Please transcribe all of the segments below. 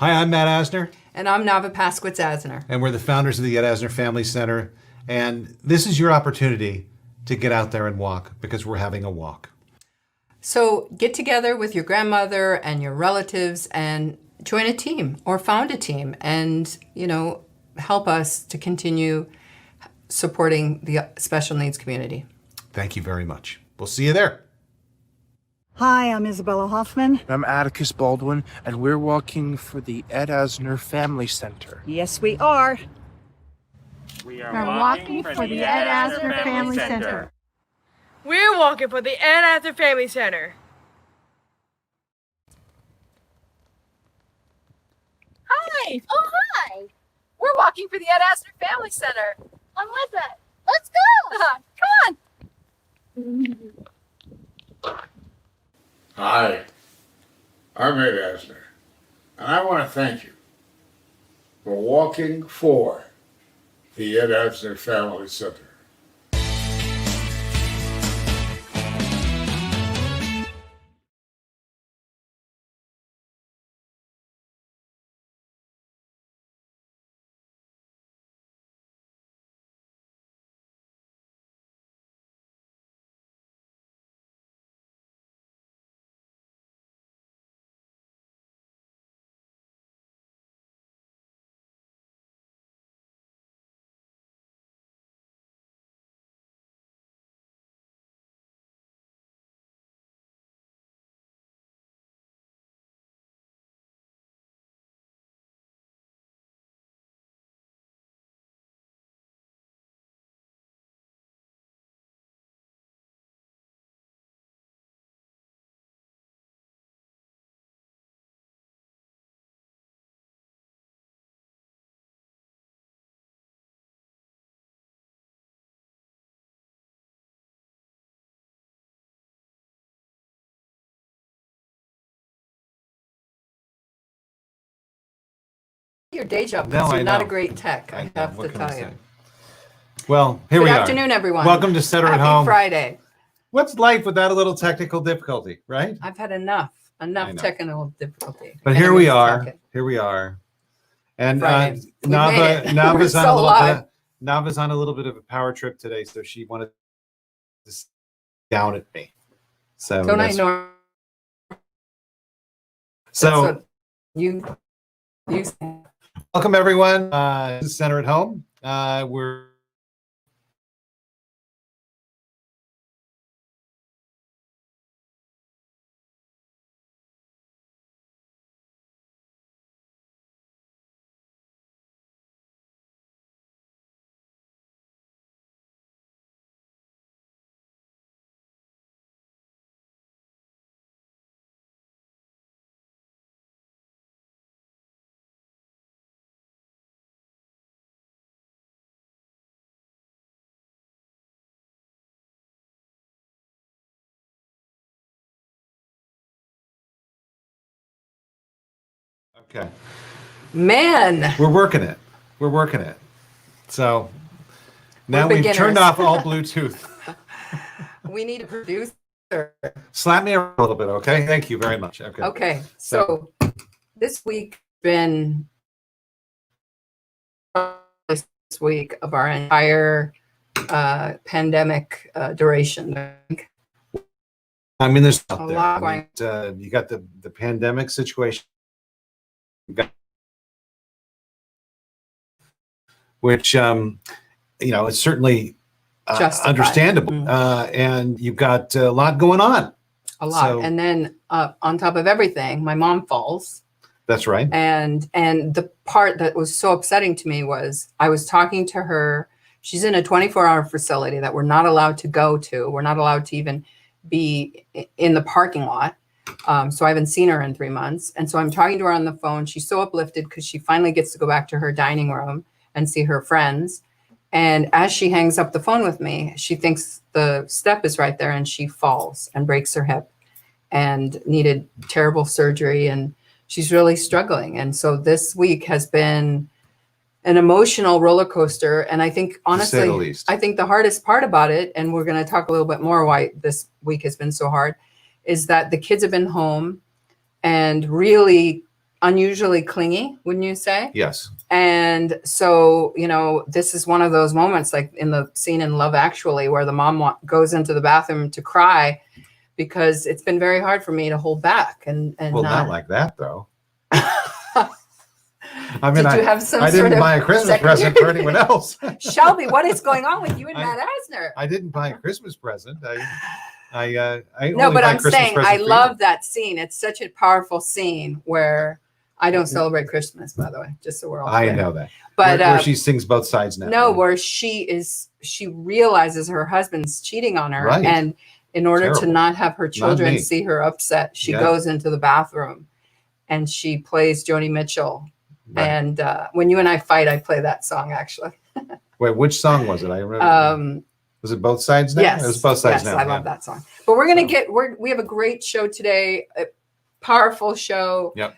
Hi, I'm Matt Asner. And I'm Navah Asner. And we're the founders of the Asner Family Center. And this is your opportunity to get out there and walk because we're having a walk. So get together with your grandmother and your relatives and join a team or found a team and, help us to continue supporting the special needs community. Thank you very much. We'll see you there. Hi, I'm Isabella Hoffman. I'm Atticus Baldwin, and we're walking for the Ed Asner Family Center. Yes, we are. We are walking for the Ed Asner Family Center. We're walking for the Ed Asner Family Center. Hi! Oh, hi! We're walking for the Ed Asner Family Center. I'm with it. Let's go! Come on! Hi, I'm Ed Asner, and I want to thank you for walking for the Ed Asner Family Center. Your day job, No, you're I not know. a great tech, I have What to can I tell say? you. Well, here we Good are. afternoon, everyone. Welcome to Center at Happy Home. Friday. What's life without a little technical difficulty, right? I've had enough I know. technical difficulty. But here we Anyways, are. talking. Here we are. And Friday. We made Navah, it. Navah's We're on still a little alive. bit. Navah's on a little bit of a power trip today, so she wanted to sit down at me. So Don't I that's- know? So what you welcome everyone. This is Center at Home. We're okay. Man, We're working it. We're working it. So now We're we've turned beginners. off all Bluetooth. we need a producer. Slap me around a little bit, okay? Thank you very much. Okay. Okay, so this week been this week of our entire pandemic duration. I mean, there's A out there. lot I mean, you got the pandemic situation, which is certainly Justified. understandable, and you've got a lot going on. A lot. So- And then on top of everything, my mom falls. That's right. And the part that was so upsetting to me was I was talking to her. She's in a 24-hour facility that we're not allowed to go to. We're not allowed to even be in the parking lot. So I haven't seen her in 3 months. And so I'm talking to her on the phone. She's so uplifted because she finally gets to go back to her dining room and see her friends. And as she hangs up the phone with me, she thinks the step is right there and she falls and breaks her hip and needed terrible surgery. And she's really struggling. And so this week has been an emotional roller coaster. And I think, To say honestly, the least. I think the hardest part about it, and we're going to talk a little bit more why this week has been so hard, is that the kids have been home and really unusually clingy, wouldn't you say? Yes. And so, this is one of those moments, like in the scene in Love Actually, where the mom goes into the bathroom to cry because it's been very hard for me to hold back. And Well, not like that, though. I mean, Did you have some I sort didn't of buy a Christmas present for anyone else. Shelby, what is going on with you and Matt Asner? I didn't buy a Christmas present. I No, only but buy I'm Christmas saying presents I for you. love that scene. It's such a powerful scene where I don't celebrate Christmas, by the way, just so we're all clear. I know that. But where she sings both sides now. no, where she realizes her husband's cheating on her, Right. and in order to Terrible. not have her children me. see her upset, she Yeah. goes into the bathroom and she plays Joni Mitchell. Right. And when you and I fight, I play that song actually. Wait, which song was it? I remember. Was it Both Sides Now? Yes, It was Both Sides yes, Now. I love that song. But we're gonna we have a great show today, a powerful show. Yep.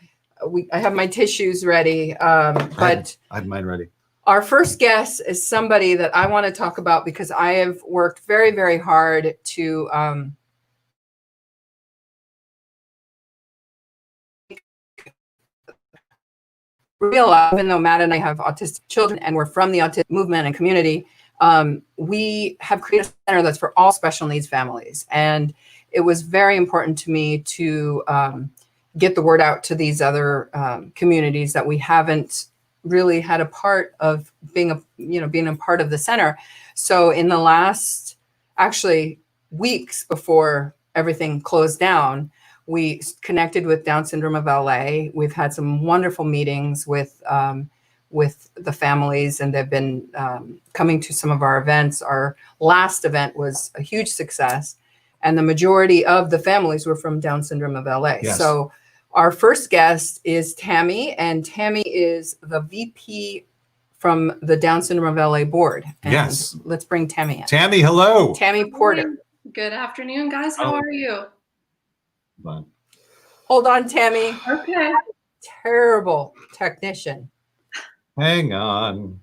I have my tissues ready, but I have mine ready. our first guest is somebody that I want to talk about because I have worked very, very hard to realize, even though Matt and I have autistic children and we're from the autistic movement and community, we have created a center that's for all special needs families. And it was very important to me to get the word out to these other communities that we haven't really had a part of being a part of the center. So in the last actually weeks before everything closed down, we connected with Down Syndrome of LA. We've had some wonderful meetings with the families, and they've been coming to some of our events. Our last event was a huge success, and the majority of the families were from Down Syndrome of LA. Yes. So our first guest is Tammy, and Tammy is the VP from the Down Syndrome of LA board. And Yes. let's bring Tammy in. Tammy, hello. Tammy Porter. Good afternoon, guys. How are you? Fine. Hold on, Tammy. Okay. Terrible technician. Hang on.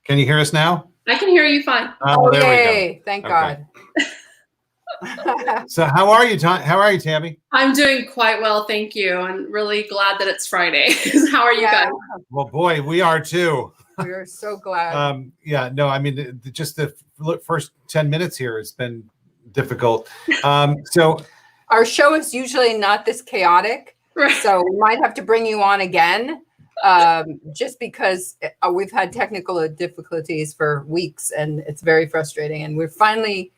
Can you hear us now? I can hear you fine. Oh, there we Yay. Thank Okay. God. go. So how are you, How are you, Tammy? I'm doing quite well, thank you. And really glad that it's Friday. How are you Yeah. guys? Well, boy, we are too. We're so glad. Yeah, no, I mean, just the first 10 minutes here has been difficult. So Our show is usually not this chaotic, Right. so we might have to bring you on again, just because we've had technical difficulties for weeks, and it's very frustrating. And we're finally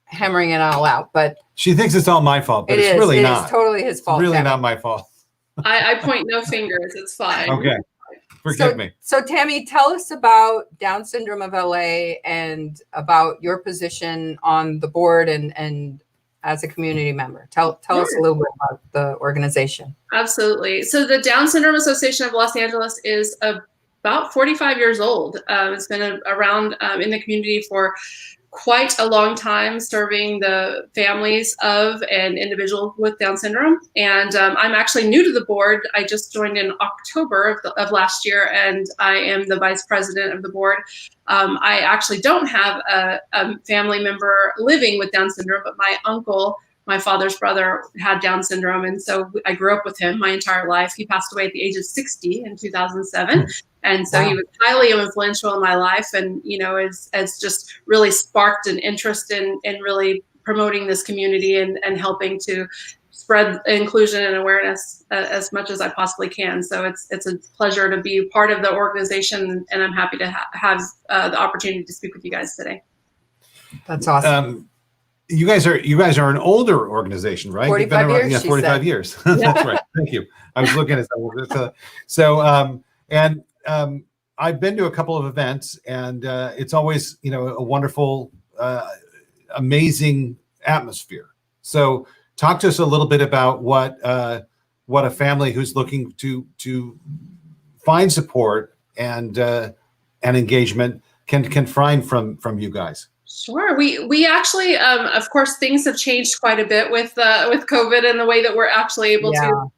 hammering it all out. But she thinks it's all my fault, but it it's is. really It not. is totally his fault. Really Tammy. not my fault. I point no fingers. It's fine. Okay. Forgive me. So Tammy, tell us about Down Syndrome of LA and about your position on the board and as a community member. Tell us a little bit about the organization. Absolutely. So the Down Syndrome Association of Los Angeles is about 45 years old. It's been around in the community for quite a long time, serving the families of an individual with Down syndrome. And I'm actually new to the board. I just joined in October of last year, and I am the vice president of the board. I actually don't have a family member living with Down syndrome, but my uncle, my father's brother, had Down syndrome. And so I grew up with him my entire life. He passed away at the age of 60 in 2007. And so he was highly influential in my life, and, you know, has just really sparked an interest in really promoting this community and helping to spread inclusion and awareness as much as I possibly can. So it's a pleasure to be part of the organization, and I'm happy to have the opportunity to speak with you guys today. That's awesome. You guys are an older organization, right? 45 years, Yeah, she 45 said. years. That's right. Thank you. I was looking at that. So, I've been to a couple of events, and it's always, a wonderful, amazing atmosphere. So talk to us a little bit about what a family who's looking to find support and engagement can find from you guys. Sure. We actually, of course, things have changed quite a bit with COVID and the way that we're actually able to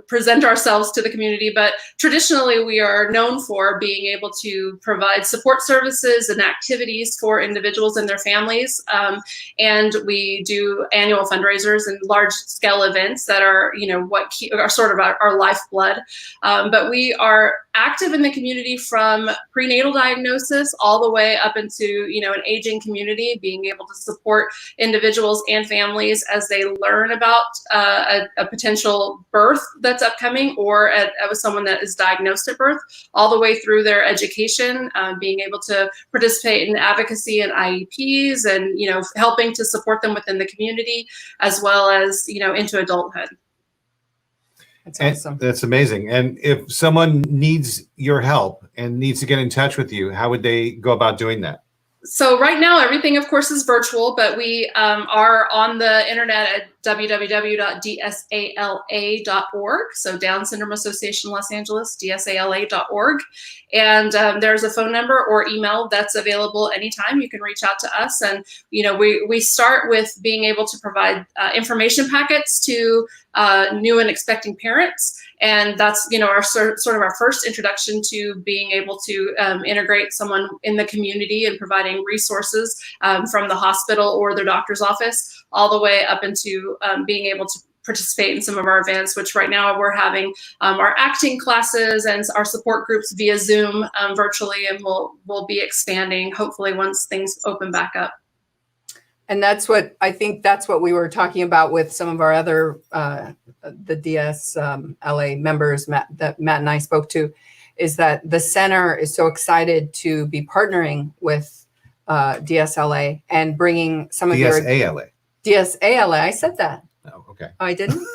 present ourselves to the community. But traditionally, we are known for being able to provide support services and activities for individuals and their families. And we do annual fundraisers and large scale events that are, are sort of our lifeblood. But we are active in the community from prenatal diagnosis all the way up into, an aging community, being able to support individuals and families as they learn about a potential birth that's upcoming, or with someone that is diagnosed at birth, all the way through their education, being able to participate in advocacy and IEPs, and helping to support them within the community, as well as into adulthood. That's awesome. That's amazing. And if someone needs your help and needs to get in touch with you, how would they go about doing that? So right now, everything, of course, is virtual, but we are on the internet at www.dsala.org. So Down Syndrome Association Los Angeles, dsala.org. And there's a phone number or email that's available anytime. You can reach out to us. And, we start with being able to provide information packets to new and expecting parents. And that's, our sort of our first introduction to being able to integrate someone in the community and providing resources from the hospital or their doctor's office, all the way up into being able to participate in some of our events, which right now we're having our acting classes and our support groups via Zoom virtually, and we'll be expanding hopefully once things open back up. And that's what we were talking about with some of our other the DSALA members that Matt and I spoke to, is that the center is so excited to be partnering with DSALA and bringing some of your DSALA. I said that. Oh, okay. Oh, I didn't?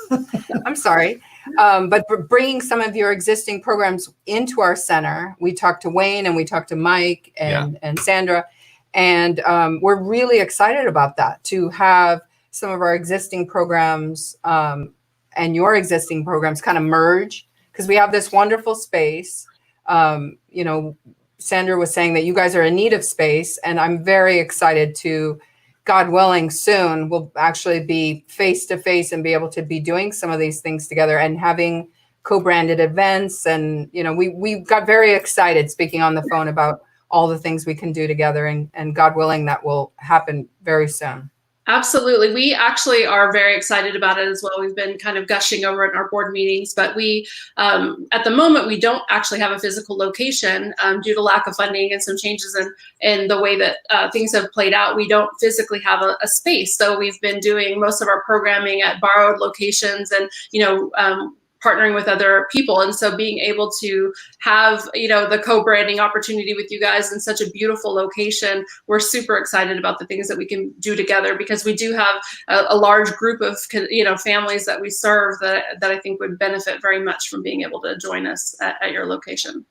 I'm sorry. But bringing some of your existing programs into our center. We talked to Wayne and we talked to Mike and Sandra. And we're really excited about that, to have some of our existing programs and your existing programs kind of merge, because we have this wonderful space. Sandra was saying that you guys are in need of space, and I'm very excited to, God willing, soon we'll actually be face to face and be able to be doing some of these things together and having co-branded events. And, we got very excited speaking on the phone about all the things we can do together, and God willing, that will happen very soon. Absolutely. We actually are very excited about it as well. We've been kind of gushing over it in our board meetings, but we, at the moment, we don't actually have a physical location due to lack of funding and some changes in the way that things have played out. We don't physically have a space. So we've been doing most of our programming at borrowed locations and, partnering with other people. And so being able to have, the co-branding opportunity with you guys in such a beautiful location, we're super excited about the things that we can do together, because we do have a large group of, families that we serve that I think would benefit very much from being able to join us at your location.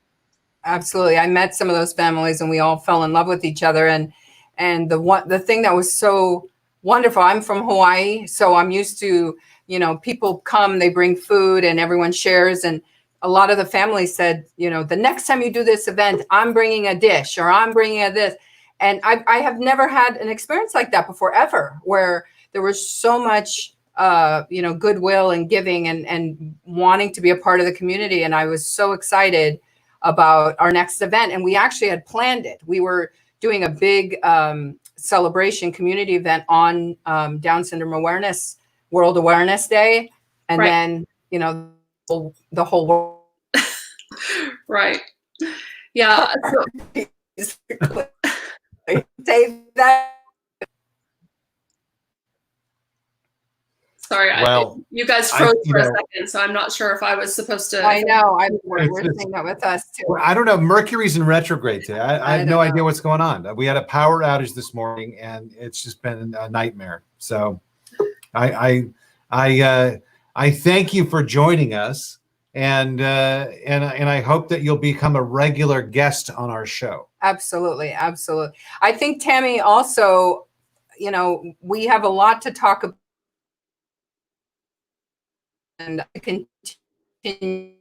Absolutely. I met some of those families and we all fell in love with each other. And the thing that was so wonderful, I'm from Hawaii, so I'm used to, people come, they bring food and everyone shares. And a lot of the families said, the next time you do this event, I'm bringing a dish or I'm bringing a this. And I have never had an experience like that before, ever, where there was so much, goodwill and giving and wanting to be a part of the community. And I was so excited about our next event. And we actually had planned it. We were doing a big celebration community event on Down Syndrome World Awareness Day. And then, the whole world. Right. Yeah. Say that. Sorry, Well, you guys froze for a second, so I'm not sure if I was supposed to. I know. We're seeing that with us too. I don't know. Mercury's in retrograde today. I have no idea what's going on. We had a power outage this morning, and it's just been a nightmare. So, I thank you for joining us, and I hope that you'll become a regular guest on our show. Absolutely, absolutely. I think Tammy also, we have a lot to talk about. And I continue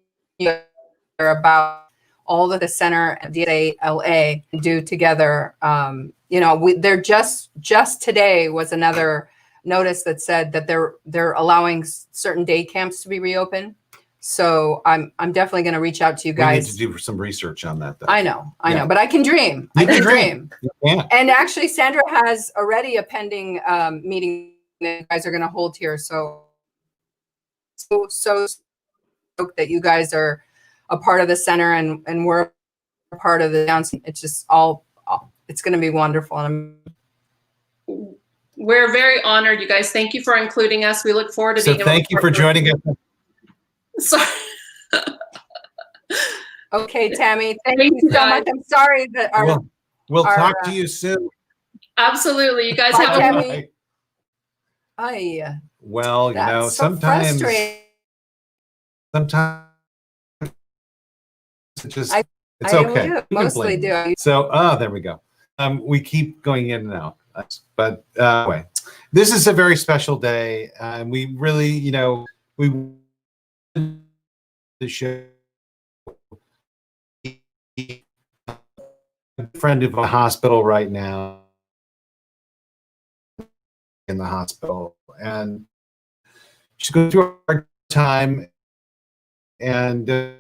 about all that the center and DSALA do together. They're just today was another notice that said that they're allowing certain day camps to be reopened. So I'm definitely going to reach out to you We guys. need to do some research on that, though. I know, Yeah. but I can dream. You I can dream. dream. You can. And actually, Sandra has already a pending meeting that you guys are going to hold here. So stoked that you guys are a part of the center and we're a part of the dance. It's just it's going to be wonderful. And We're very honored, you guys. Thank you for including us. We look forward to So being able thank to you for joining us. Sorry. okay, Tammy, thank Thank you you, so guys. much. I'm sorry that We'll our, talk to you soon. Absolutely. You guys Bye, have a Tammy. Well, you know, that's so sometimes frustrating. it's just I it's okay. do, You can mostly blame me. do. So, there we go. We keep going in and out, but anyway, this is a very special day, and we really, you know, we to show a friend of a hospital right now in the hospital, and she's going through a hard time, and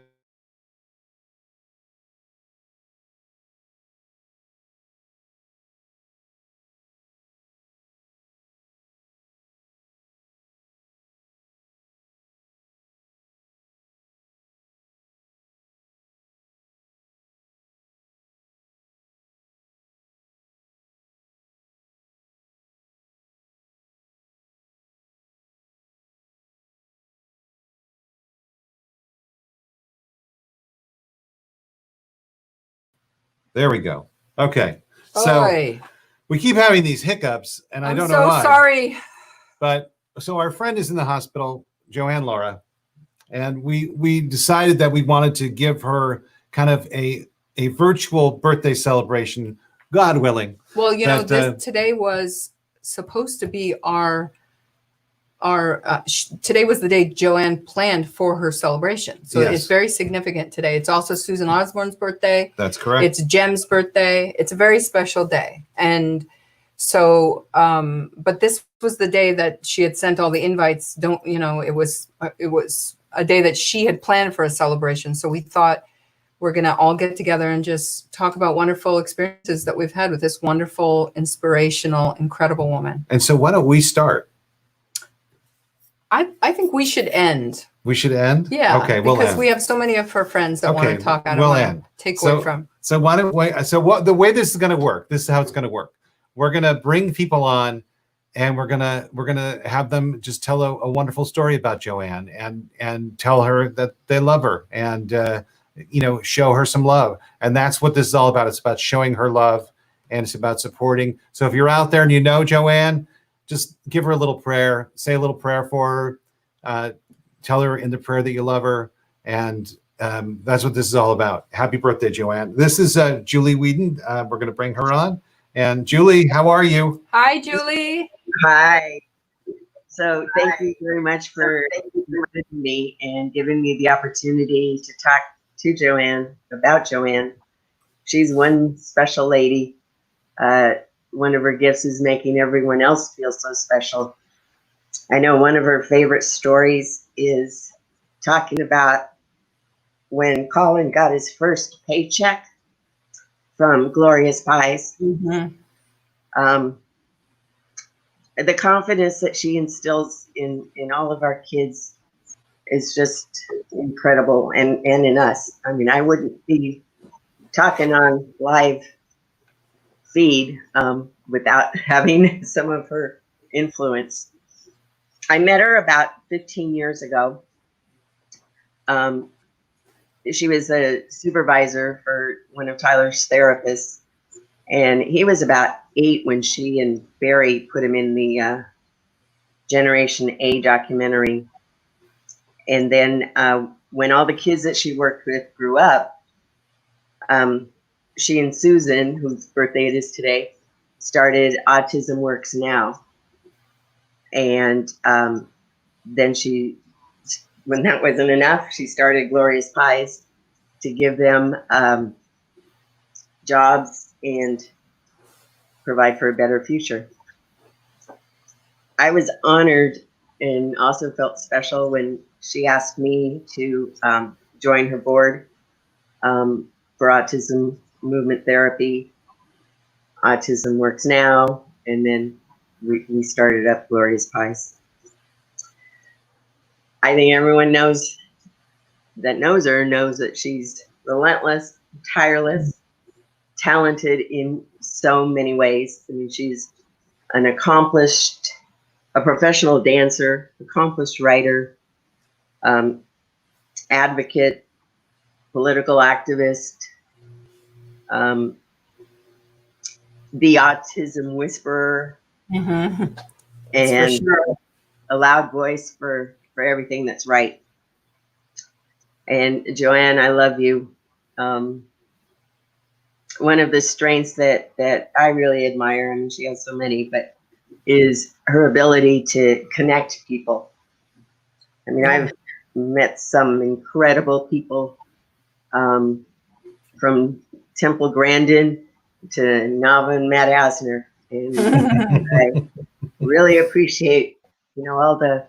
there we go. Okay, so Oy. we keep having these hiccups, and I I'm don't so know why. sorry. But so our friend is in the hospital, Joanne, Lara, and we decided that we wanted to give her kind of a virtual birthday celebration, God willing. Well, you know, that, today was supposed to be today was the day Joanne planned for her celebration. So Yes. it's very significant today. It's also Susan Osborne's birthday. That's correct. It's Jem's birthday. It's a very special day. And so, but this was the day that she had sent all the invites. It was a day that she had planned for a celebration. So we thought we're going to all get together and just talk about wonderful experiences that we've had with this wonderful, inspirational, incredible woman. And so why don't we start? I think we should end. We should end? Yeah. Okay, we'll because end. we have so many of her friends that want Okay, to talk. I don't we'll want end. to take away from. So why don't we, the way this is going to work, this is how it's going to work. We're going to bring people on, and we're gonna have them just tell a wonderful story about Joanne, and tell her that they love her, and show her some love. And that's what this is all about. It's about showing her love, and it's about supporting. So if you're out there and you know Joanne, just give her a little prayer, say a little prayer for her, tell her in the prayer that you love her, and that's what this is all about. Happy birthday, Joanne. This is Julie Whedon. We're going to bring her on. And Julie, how are you? Hi, Julie. Hi. So thank you very much for inviting me and giving me the opportunity to talk to Joanne about Joanne. She's one special lady. One of her gifts is making everyone else feel so special. I know one of her favorite stories is talking about when Colin got his first paycheck from Gloria's Pies. Mm-hmm. The confidence that she instills in all of our kids is just incredible, and in us. I mean, I wouldn't be talking on live feed without having some of her influence. I met her about 15 years ago. She was a supervisor for one of Tyler's therapists, and he was about 8 when she and Barry put him in the Generation A documentary. And then when all the kids that she worked with grew up, she and Susan, whose birthday it is today, started Autism Works Now. And then when that wasn't enough, she started Glorious Pies to give them jobs and provide for a better future. I was honored and also felt special when she asked me to join her board for autism movement therapy. Autism Works Now, and then we started up Glorious Pies. I think everyone knows her knows that she's relentless, tireless, talented in so many ways. I mean, she's a professional dancer, accomplished writer, advocate, political activist, the autism whisperer, and sure. a loud voice for everything that's right. And Joanne, I love you. One of the strengths that I really admire, I mean, she has so many, but is her ability to connect people. I mean, I've met some incredible people, from Temple Grandin to Navah and Matt Asner. And I really appreciate, all the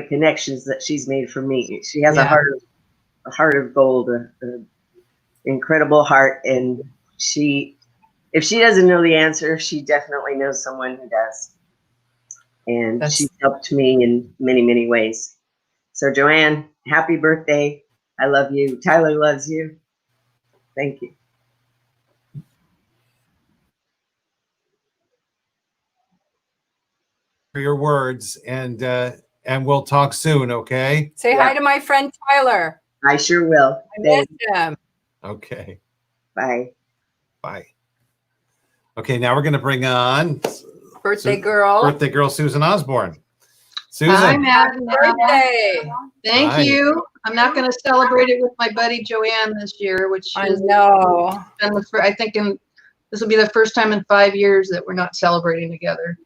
connections that she's made for me. She has a heart of gold, a incredible heart. And if she doesn't know the answer, she definitely knows someone who does. And she's helped me in many, many ways. So Joanne, happy birthday. I love you. Tyler loves you. Thank you. For your words, and we'll talk soon, okay? Say hi to my friend Tyler. I sure will. I miss him. Okay. Bye. Bye. Okay, now we're going to bring on Birthday girl Susan Osborne. Susan. Hi, Matt. Birthday. Thank Hi. you. I'm not going to celebrate it with my buddy Joanne this year, which I is know. I think this will be the first time in 5 years that we're not celebrating together.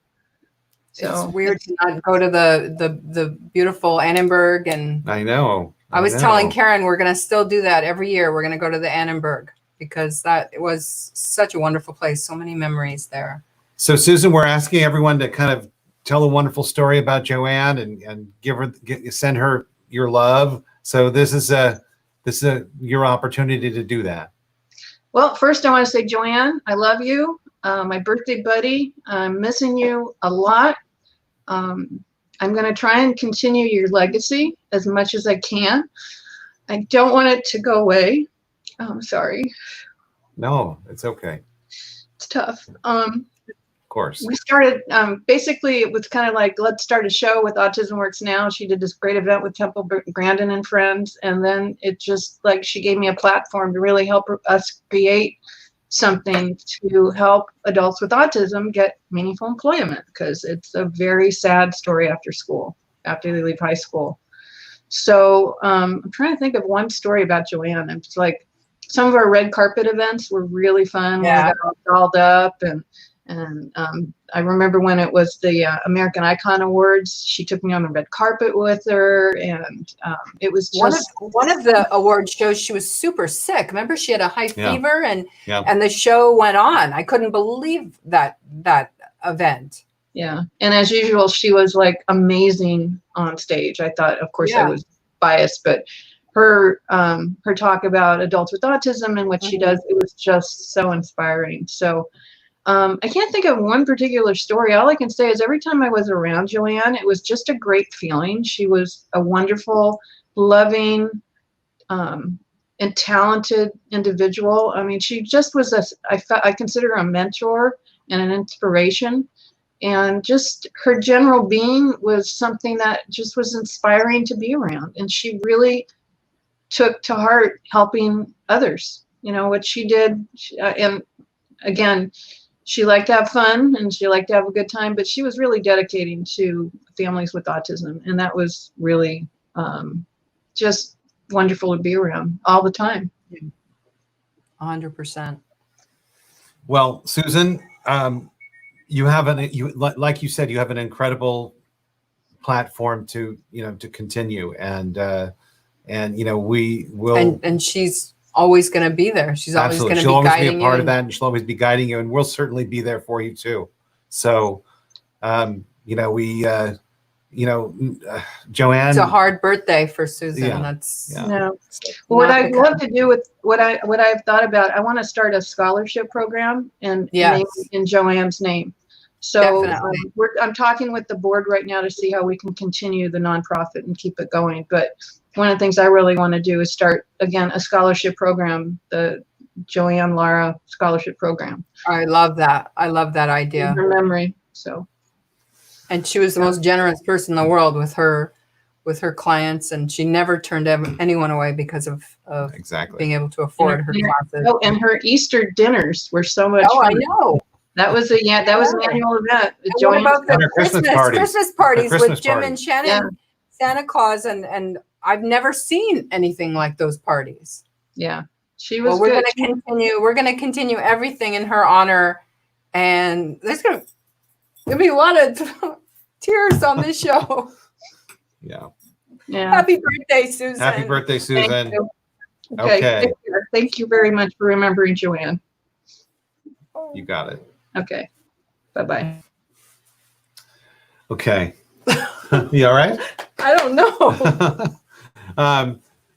So It's weird to not go to the beautiful Annenberg, and I know. I was telling Karen we're going to still do that every year. We're going to go to the Annenberg because that was such a wonderful place. So many memories there. So Susan, we're asking everyone to kind of tell a wonderful story about Joanne and send her your love. So this is your opportunity to do that. Well, first I want to say, Joanne, I love you. My birthday buddy, I'm missing you a lot. I'm going to try and continue your legacy as much as I can. I don't want it to go away. I'm sorry. No, it's okay. It's tough. Of course. We started, basically it was kind of like, let's start a show with Autism Works Now. She did this great event with Temple Grandin and friends. And then it just like, she gave me a platform to really help us create something to help adults with autism get meaningful employment, because it's a very sad story after they leave high school. So I'm trying to think of one story about Joanne. It's like some of our red carpet events were really fun. Yeah. We got all dolled up, and I remember when it was the American Icon Awards, she took me on the red carpet with her, and it was just one of the award shows. She was super sick. Remember, she had a high fever, and Yeah. the show went on. I couldn't believe that event. Yeah, and as usual, she was like amazing on stage. I thought, of course, I was biased, but her talk about adults with autism and what she does, it was just so inspiring. So I can't think of one particular story. All I can say is every time I was around Joanne, it was just a great feeling. She was a wonderful, loving, and talented individual. I mean, she just was I consider her a mentor and an inspiration. And just her general being was something that just was inspiring to be around. And she really took to heart helping others, what she did. And again, she liked to have fun and she liked to have a good time, but she was really dedicating to families with autism. And that was really just wonderful to be around all the time. 100%. Well, Susan, you have like you said, you have an incredible platform to continue, and we will, and she's always going to be there. She's always going to be always guiding be a part you, of that, and she'll always be guiding you, and we'll certainly be there for you too. So Joanne. It's a hard birthday for Susan. Yeah. That's No. Well, what not I'd the love to do with what I've thought about, I want to start a scholarship program and Yes. name it in Joanne's name. So Definitely. I'm talking with the board right now to see how we can continue the nonprofit and keep it going. But one of the things I really want to do is start again a scholarship program, the Joanne Lara scholarship program. I love that. I love that idea. In her memory. So. And she was the most generous person in the world with her clients, and she never turned anyone away because of Exactly. being able to afford her classes. Oh, and her Easter dinners were so much Oh, fun. I know. That was an annual event. And what about the Christmas parties with Christmas Jim party. and Shannon, Santa Claus, and I've never seen anything like those parties. Yeah, she was. Well, we're good. going to continue. We're going to continue everything in her honor, and there's going to be a lot of tears on this show. Yeah. Yeah. Happy birthday, Susan. Happy birthday, Susan. Thank you. Okay. Thank you very much for remembering Joanne. You got it. Okay. Bye-bye. Okay. You all right? I don't know.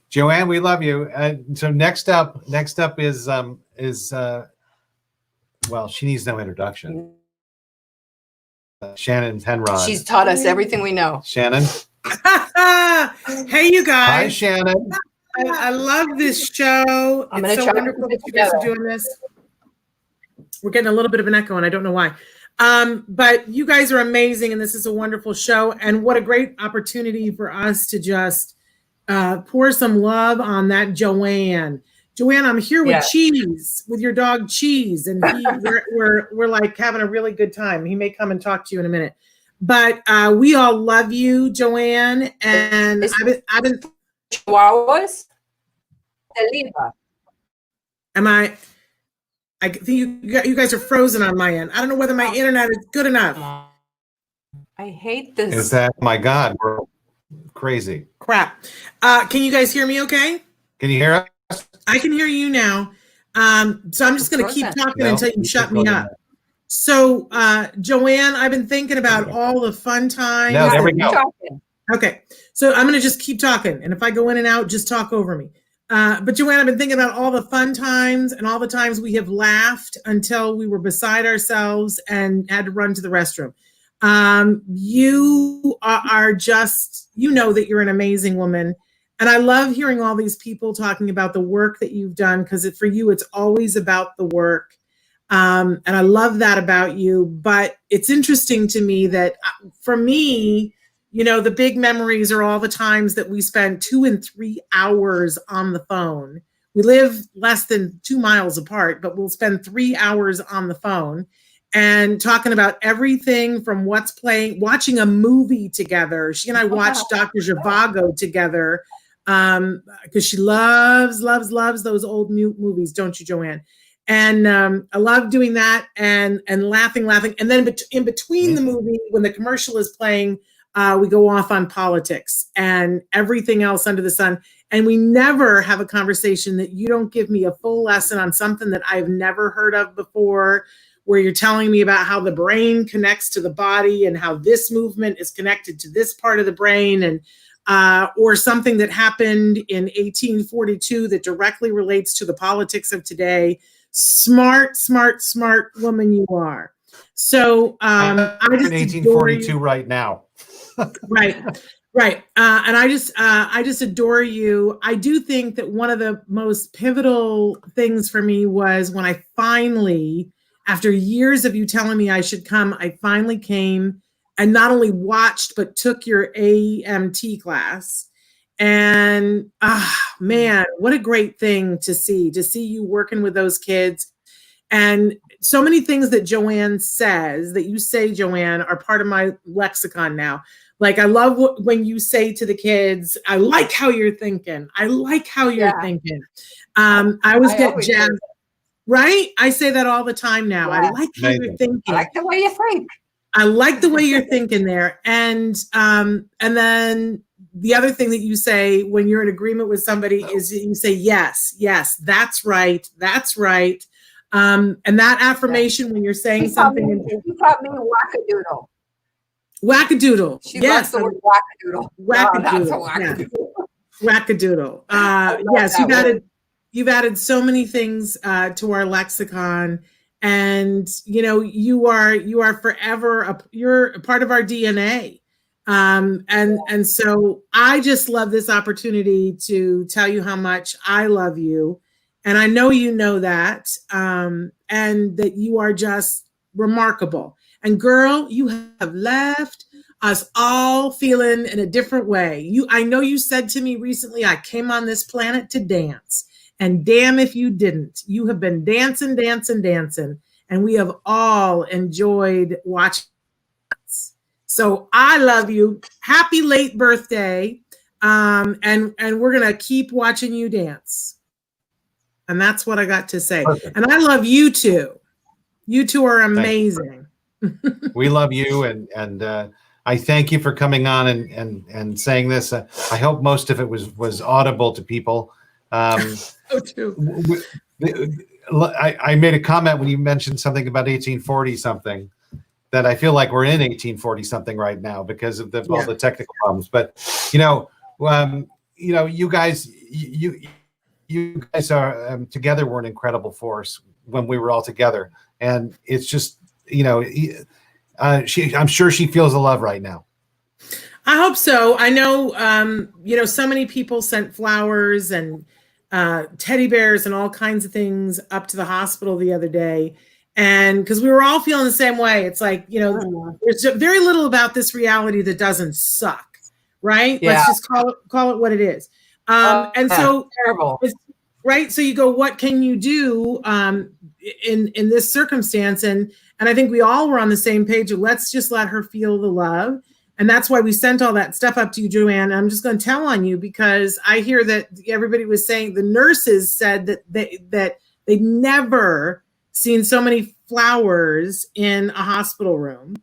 Joanne, we love you. So next up is well, she needs no introduction. Shannon Penrod. She's taught us everything we know. Shannon. Hey, you guys. Hi, Shannon. I love this show. I'm it's gonna so try wonderful to put that it you guys are together. doing this. We're getting a little bit of an echo, and I don't know why. But you guys are amazing, and this is a wonderful show. And what a great opportunity for us to just pour some love on that Joanne. Joanne, I'm here with Cheese, with your dog Cheese, and we're like having a really good time. He may come and talk to you in a minute, but we all love you, Joanne. And I've been Chihuahuas. Saliva. I think you guys are frozen on my end. I don't know whether my internet is good enough. I hate this. Is that, my God, we're crazy. Crap. Can you guys hear me okay? Can you hear us? I can hear you now. So I'm just going to keep talking until you shut me up. So, Joanne, I've been thinking about all the fun times. No, there we go. Okay. So I'm going to just keep talking. And if I go in and out, just talk over me. But Joanne, I've been thinking about all the fun times and all the times we have laughed until we were beside ourselves and had to run to the restroom. You are just, you know that you're an amazing woman. And I love hearing all these people talking about the work that you've done, because for you, it's always about the work. And I love that about you. But it's interesting to me that for me, you know, the big memories are all the times that we spend 2 and 3 hours on the phone. We live less than 2 miles apart, but we'll spend 3 hours on the phone and talking about everything from what's playing, watching a movie together. She and I watched Dr. Zhivago together because she loves those old movies, don't you, Joanne? And I love doing that and laughing. And then in between the movie, when the commercial is playing, we go off on politics and everything else under the sun. And we never have a conversation that you don't give me a full lesson on something that I've never heard of before, where you're telling me about how the brain connects to the body and how this movement is connected to this part of the brain, and or something that happened in 1842 that directly relates to the politics of today. Smart woman you are. So I'm I just in 1842 right now. Right. And I just adore you. I do think that one of the most pivotal things for me was when I finally, after years of you telling me I should come, I finally came and not only watched, but took your AMT class. And man, what a great thing to see you working with those kids. And so many things that Joanne says, that you say, Joanne, are part of my lexicon now. Like, I love when you say to the kids, I like how you're thinking. I like how you're thinking. I always get jazzed, right? I say that all the time now. I like how you're thinking. I like the way you think. I like the way you're thinking there. And then the other thing that you say when you're in agreement with somebody is you say, yes, that's right. And that affirmation when you're saying something. You taught me wackadoodle. Wackadoodle. She Yes. loves the word wackadoodle. Wackadoodle. That's a Yeah. wackadoodle. Wackadoodle. Yes, you've added so many things to our lexicon, and you are forever you're a part of our DNA. And so I just love this opportunity to tell you how much I love you, and I know you know that, and that you are just remarkable. And girl, you have left us all feeling in a different way. I know you said to me recently, I came on this planet to dance. And damn if you didn't. You have been dancing, dancing, dancing. And we have all enjoyed watching. So I love you. Happy late birthday. And we're gonna keep watching you dance. And that's what I got to say. Perfect. And I love you too. You two are amazing. We love you, and I thank you for coming on and saying this. I hope most of it was audible to people. So too. I made a comment when you mentioned something about 1840 something, that I feel like we're in 1840 something right now because of all the technical problems. But you guys are together were an incredible force when we were all together, and it's just I'm sure she feels the love right now. I hope so. I know, so many people sent flowers and teddy bears and all kinds of things up to the hospital the other day. And because we were all feeling the same way. It's like, there's very little about this reality that doesn't suck, right? Yeah. Let's just call it what it is. And so, terrible. Right. So you go, what can you do in this circumstance? And I think we all were on the same page of let's just let her feel the love. And that's why we sent all that stuff up to you, Joanne. I'm just going to tell on you because I hear that everybody was saying, the nurses said that they'd never seen so many flowers in a hospital room.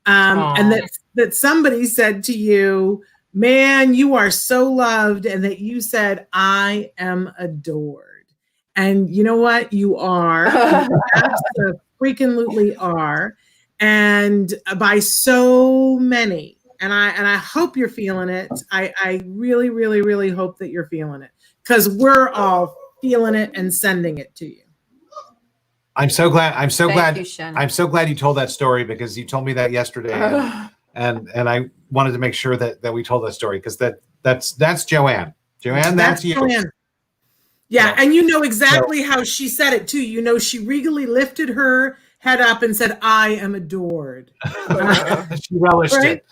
And that somebody said to you, man, you are so loved. And that you said, I am adored. And you know what? You are. Absolutely are. And by so many. And I hope you're feeling it. I really, really, really hope that you're feeling it, because we're all feeling it and sending it to you. I'm so glad. I'm so glad you told that story, because you told me that yesterday, and I wanted to make sure that we told that story, because that's Joanne. Joanne, that's you. Joanne. Yeah, and you know exactly how she said it too. She regally lifted her head up and said, "I am adored." She relished it.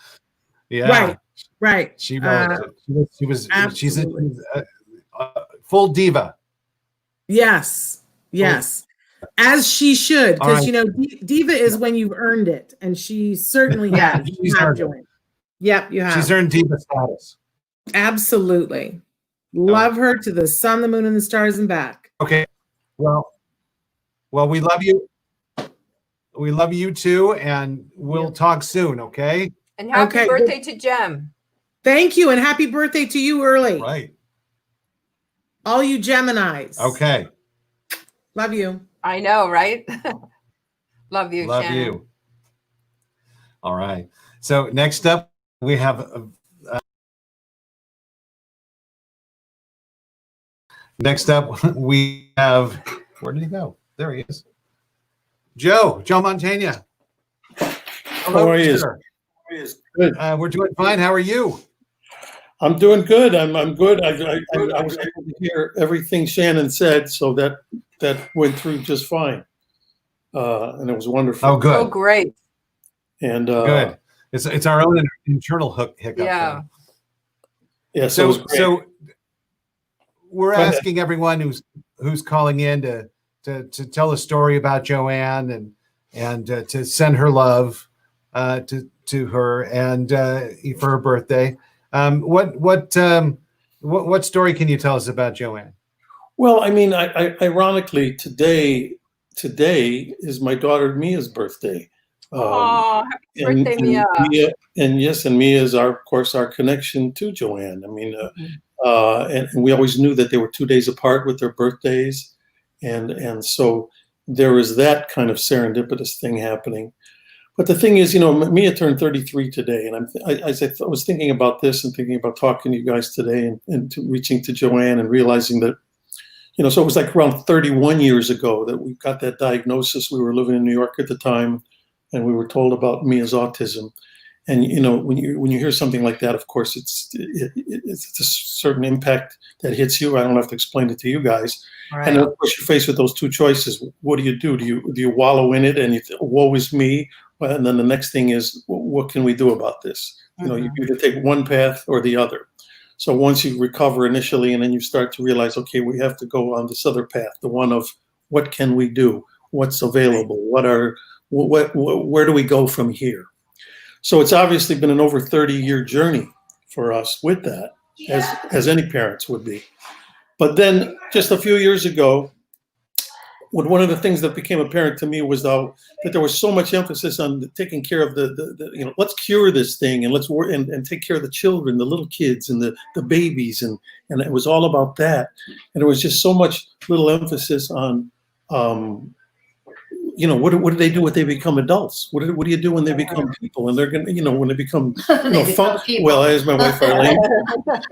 Yeah. Right. She relished it. She's a full diva. Yes. As she should, because diva is when you've earned it, and she certainly has. She's earned it. Yep, you have. She's earned diva status. Absolutely. Love her to the sun, the moon, and the stars and back. Okay. Well, we love you. We love you too, and we'll talk soon, okay? And happy birthday to Jem. Thank you, and happy birthday to you early. Right. All you Geminis. Okay. Love you. I know, right? Love you, Love Shannon. you. All right. So next up, we have where did he go? There he is. Joe Montana. Hello, how are you? Good. We're doing fine. How are you? I'm doing good. I'm good. I was able to hear everything Shannon said, so that went through just fine, and it was wonderful. Oh, good. Oh, great. And good. It's our own internal hiccup. Yeah. Yeah. So we're asking everyone who's calling in to tell a story about Joanne and to send her love to her and for her birthday. What story can you tell us about Joanne? Well, I mean, ironically, today is my daughter Mia's birthday. Happy birthday, Mia! And Mia is of course our connection to Joanne. I mean, and we always knew that they were 2 days apart with their birthdays, and so there was that kind of serendipitous thing happening. But the thing is, Mia turned 33 today, and I was thinking about this and thinking about talking to you guys today, and reaching to Joanne and realizing that, so it was like around 31 years ago that we got that diagnosis. We were living in New York at the time, and we were told about Mia's autism. And when you hear something like that, of course, it's a certain impact that hits you. I don't have to explain it to you guys. Right. And of course, you're faced with those two choices. What do you do? Do you wallow in it and you think, woe is me? And then the next thing is, what can we do about this? You either take one path or the other. So once you recover initially, and then you start to realize, okay, we have to go on this other path, the one of what can we do? What's available? Where do we go from here? So it's obviously been an over 30-year journey for us with that, as any parents would be. But then just a few years ago, one of the things that became apparent to me was that there was so much emphasis on taking care of the let's cure this thing, and let's work and take care of the children, the little kids and the babies, and it was all about that. And there was just so much little emphasis on what do they do when they become adults? What do you do when they become people? And they're going to, when they become, well, as my wife Arlene,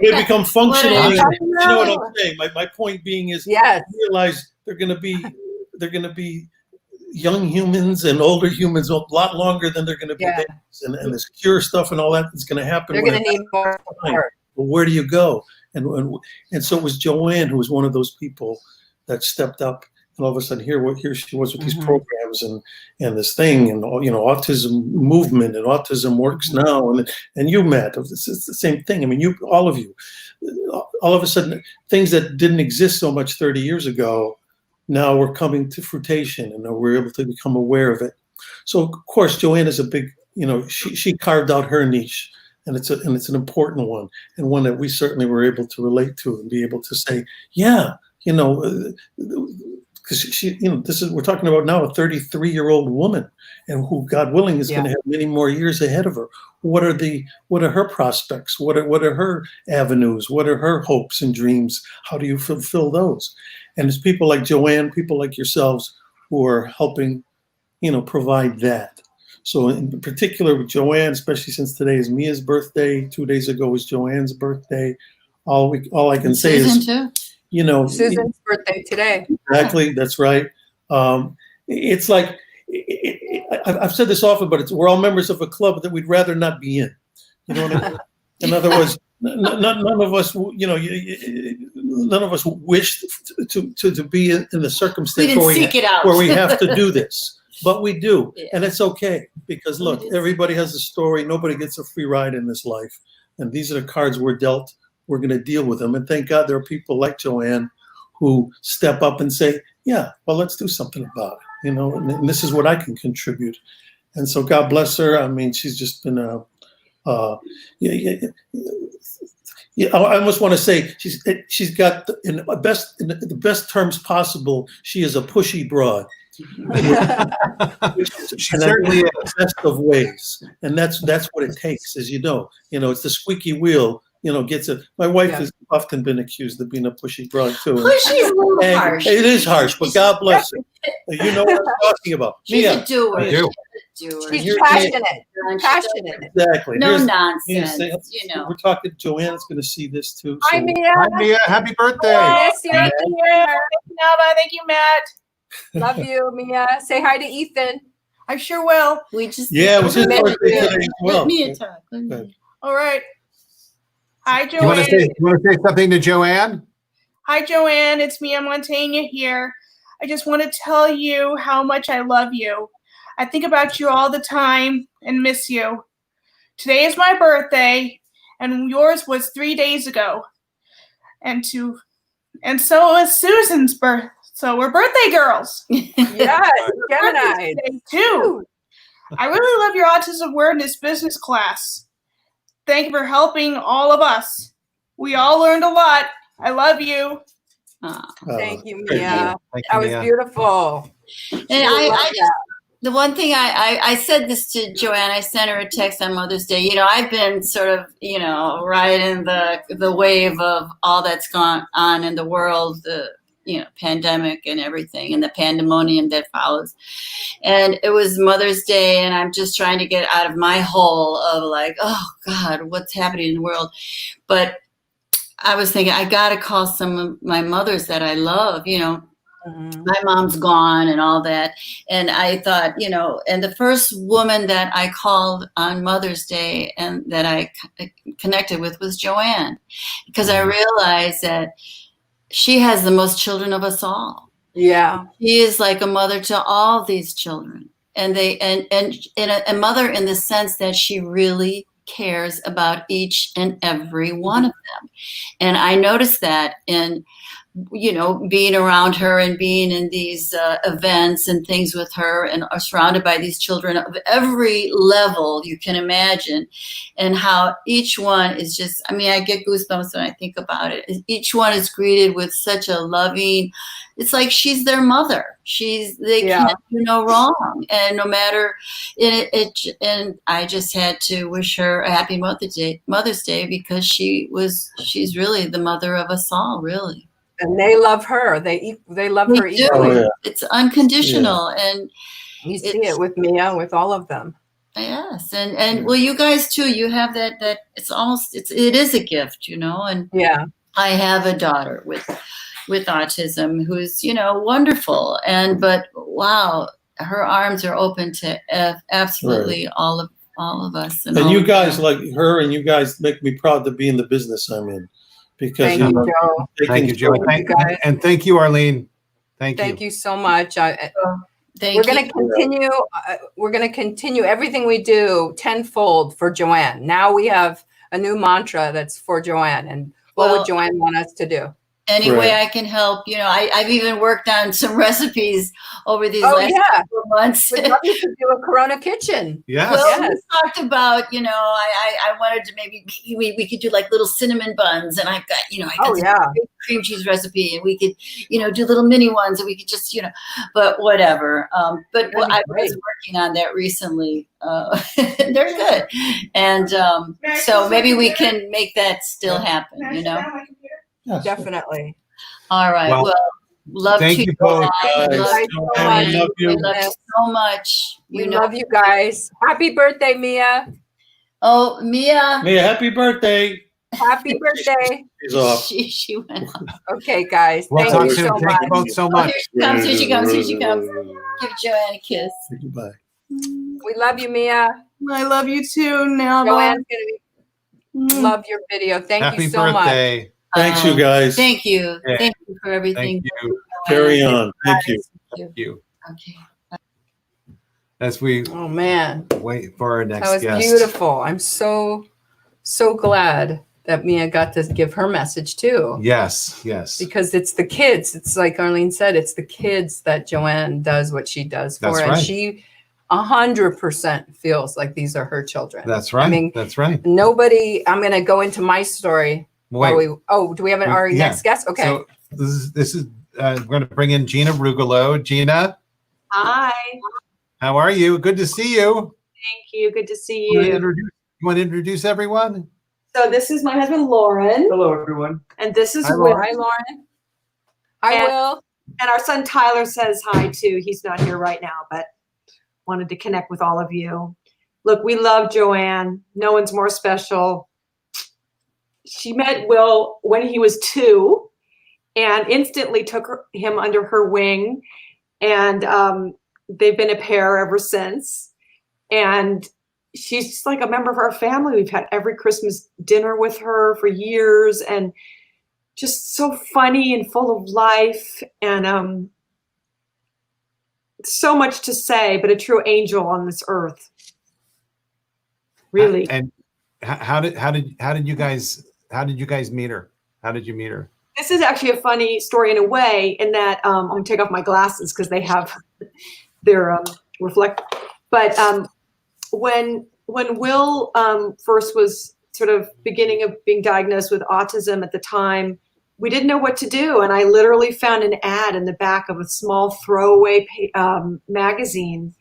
they become functional. You know what I'm saying? My point being is, realize they're going to be young humans and older humans a lot longer than they're going to be babies. And this cure stuff and all that is going to happen. They're going to need more support. Well, where do you go? And so it was Joanne who was one of those people that stepped up. And all of a sudden, here she was with these programs and this thing, and autism movement, and autism works now, and you, Matt, it's the same thing. I mean, all of a sudden, things that didn't exist so much 30 years ago, now we're coming to fruition, and we're able to become aware of it. So of course, Joanne is a big, she carved out her niche, and it's an important one, and one that we certainly were able to relate to and be able to say, because we're talking about now a 33-year-old woman, and who, God willing, is going to have many more years ahead of her. What are her prospects? What are her avenues? What are her hopes and dreams? How do you fulfill those? And it's people like Joanne, people like yourselves, who are helping, provide that. So in particular with Joanne, especially since today is Mia's birthday, 2 days ago was Joanne's birthday. All I can say is, too. Susan's birthday today. Exactly, that's right. It's like, I've said this often, but we're all members of a club that we'd rather not be in. You know what I mean? In other words, none of us, none of us wish to be in the circumstance where we have to do this, but we do, and it's okay, because look, everybody has a story. Nobody gets a free ride in this life, and these are the cards we're dealt. We're going to deal with them. And thank God there are people like Joanne who step up and say, yeah, well, let's do something about it, and this is what I can contribute. And so God bless her. I mean, she's just been I almost want to say she's got in the best terms possible. She is a pushy broad. She certainly is the best of ways. And that's what it takes, as it's the squeaky wheel. Gets it. My wife has often been accused of being a pushy broad too. Pushy is a little harsh. It is harsh, but God bless her. You know what I'm talking about. She's a doer. I do. She's passionate. Passionate. Exactly. No nonsense. We're talking. Joanne's going to see this too. Hi, Mia. Hi, Mia. Happy birthday. Miss you, Thank you, Navah. Thank you, Matt. Love you, Mia. Say hi to Ethan. I sure will. We just it was his birthday today as well. Mia talk. All right. Hi, Joanne. You want to say something to Joanne? Hi, Joanne. It's Mia Montaigne here. I just want to tell you how much I love you. I think about you all the time and miss you. Today is my birthday, and yours was 3 days ago. And so is Susan's birth. So we're birthday girls. Yes, Gemini too. I really love your autism awareness business class. Thank you for helping all of us. We all learned a lot. I love you. Thank you, Mia. That was beautiful. And the one thing I said this to Joanne, I sent her a text on Mother's Day. I've been sort of, riding the wave of all that's gone on in the world, pandemic and everything and the pandemonium that follows. And it was Mother's Day, and I'm just trying to get out of my hole of like, oh God, what's happening in the world? But I was thinking, I got to call some of my mothers that I love, my mom's gone and all that. And I thought, and the first woman that I called on Mother's Day and that I connected with was Joanne, because I realized that she has the most children of us all. Yeah. She is like a mother to all these children. And a mother in the sense that she really cares about each and every one of them. And I noticed that in, being around her and being in these events and things with her, and are surrounded by these children of every level you can imagine, and how each one is just, I get goosebumps when I think about it. Each one is greeted with such a loving, it's like she's their mother. They can't do no wrong. And no matter, and I just had to wish her a happy Mother's Day, because she's really the mother of us all, really. And they love her. They love her equally. Oh, yeah. It's unconditional, and you see it with Mia, with all of them. Yes, and well, you guys too. You have that it is a gift, and yeah. I have a daughter with autism who's wonderful, but wow, her arms are open to absolutely all of us. And you guys like her, and you guys make me proud to be in the business I'm in. Because thank you, Joe. Thank you, Joe. And thank you, Arlene. Thank you so much. We're going to continue. We're going to continue everything we do tenfold for Joanne. Now we have a new mantra that's for Joanne. And what would Joanne want us to do? Any way I can help, I've even worked on some recipes over these last couple of months. We'd love you to do a Corona kitchen. Yes. Well, we talked about, I wanted to maybe we could do like little cinnamon buns, and I've got, I got this cream cheese recipe, and we could, do little mini ones, and we could just, but whatever. But I was working on that recently. They're good, and so maybe we can make that still happen. Yes. Definitely. All right. Well, love thank to you both, guys. Love you. We love you so much. We love you guys. Happy birthday, Mia. Oh, Mia. Mia, happy birthday. Happy birthday. She's off. She went off. Okay, guys. Well, thank you so thank much. you both so much. Here she comes. Give Joanne a kiss. Goodbye. We love you, Mia. I love you too, Navah. Joanne's gonna love your video. Thank you so birthday. much. Thanks, you guys. Thank you. Yeah. Thank you for everything. Thank you. Carry on. Thank you. Thank you. Okay. As we wait for our next that was guest. Beautiful. I'm so glad that Mia got to give her message too. Yes. Because it's the kids. It's like Arlene said, it's the kids that Joanne does what she does for. That's And right. she 100% feels like these are her children. That's right. That's right. Nobody, I'm going to go into my story. Wait. Do we have our next guest? Okay. So this is we're going to bring in Gina Rugolo. Gina. Hi. How are you? Good to see you. Thank you. Good to see You you. want to introduce everyone? So this is my husband, Lauren. Hello, everyone. And this is Hi, Will. Hi, Lauren. Hi, Will. And our son, Tyler, says hi, too. He's not here right now, but wanted to connect with all of you. Look, we love Joanne. No one's more special. She met Will when he was 2 and instantly took him under her wing. And they've been a pair ever since. And she's just like a member of our family. We've had every Christmas dinner with her for years, and just so funny and full of life, and so much to say, but a true angel on this earth. Really. And how did you guys meet her? How did you meet her? This is actually a funny story in a way, in that I'm gonna take off my glasses because they have their reflect. But when Will first was sort of beginning of being diagnosed with autism at the time, we didn't know what to do, and I literally found an ad in the back of a small throwaway magazine,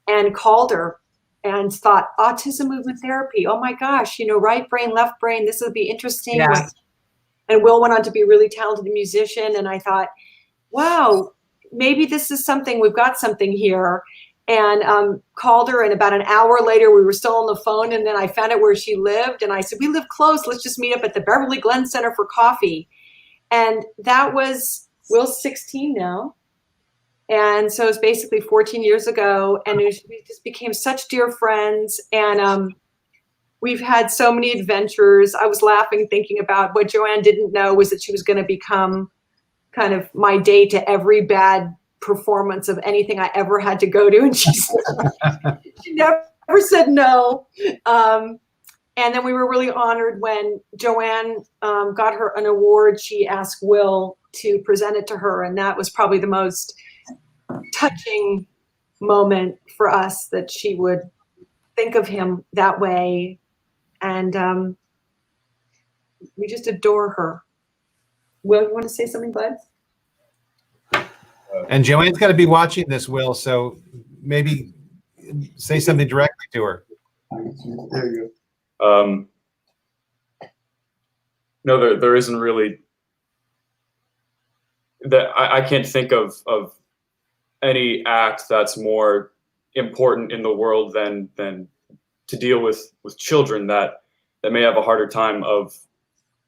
and called her and thought, autism movement therapy. Oh my gosh, right brain, left brain. This would be interesting. Yeah. And Will went on to be a really talented musician. And I thought, wow, maybe this is something, we've got something here. And called her, and about an hour later we were still on the phone, and then I found out where she lived, and I said, we live close, let's just meet up at the Beverly Glen Center for coffee. And that was, Will's 16 now, and so it's basically 14 years ago, and we just became such dear friends. And we've had so many adventures. I was laughing thinking about what Joanne didn't know was that she was going to become kind of my date to every bad performance of anything I ever had to go to, and she never said no. And then we were really honored when Joanne got her an award. She asked Will to present it to her, and that was probably the most touching moment for us, that she would think of him that way. And we just adore her. Will, you want to say something, bud? And Joanne's got to be watching this, Will, so maybe say something directly to her. There you go. No, there isn't really that. I can't think of any act that's more important in the world than to deal with children that may have a harder time of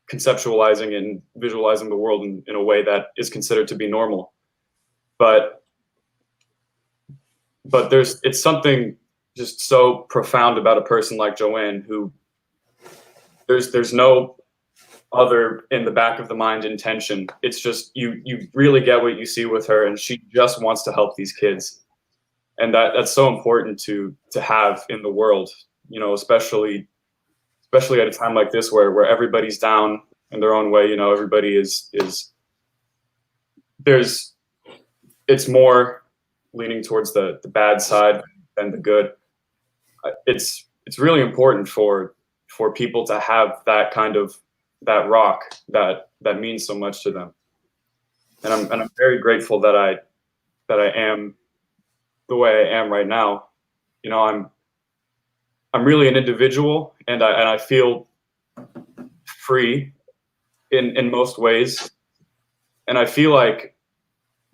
conceptualizing and visualizing the world in a way that is considered to be normal. But it's something just so profound about a person like Joanne, who there's no other in the back of the mind intention. It's just you really get what you see with her, and she just wants to help these kids, and that's so important to have in the world, you know, especially at a time like this where everybody's down in their own way. You know, everybody is it's more leaning towards the bad side than the good. It's really important for people to have that kind of that rock that means so much to them. And I'm very grateful that I am the way I am right now. You know, I'm really an individual, and I feel free in most ways. And I feel like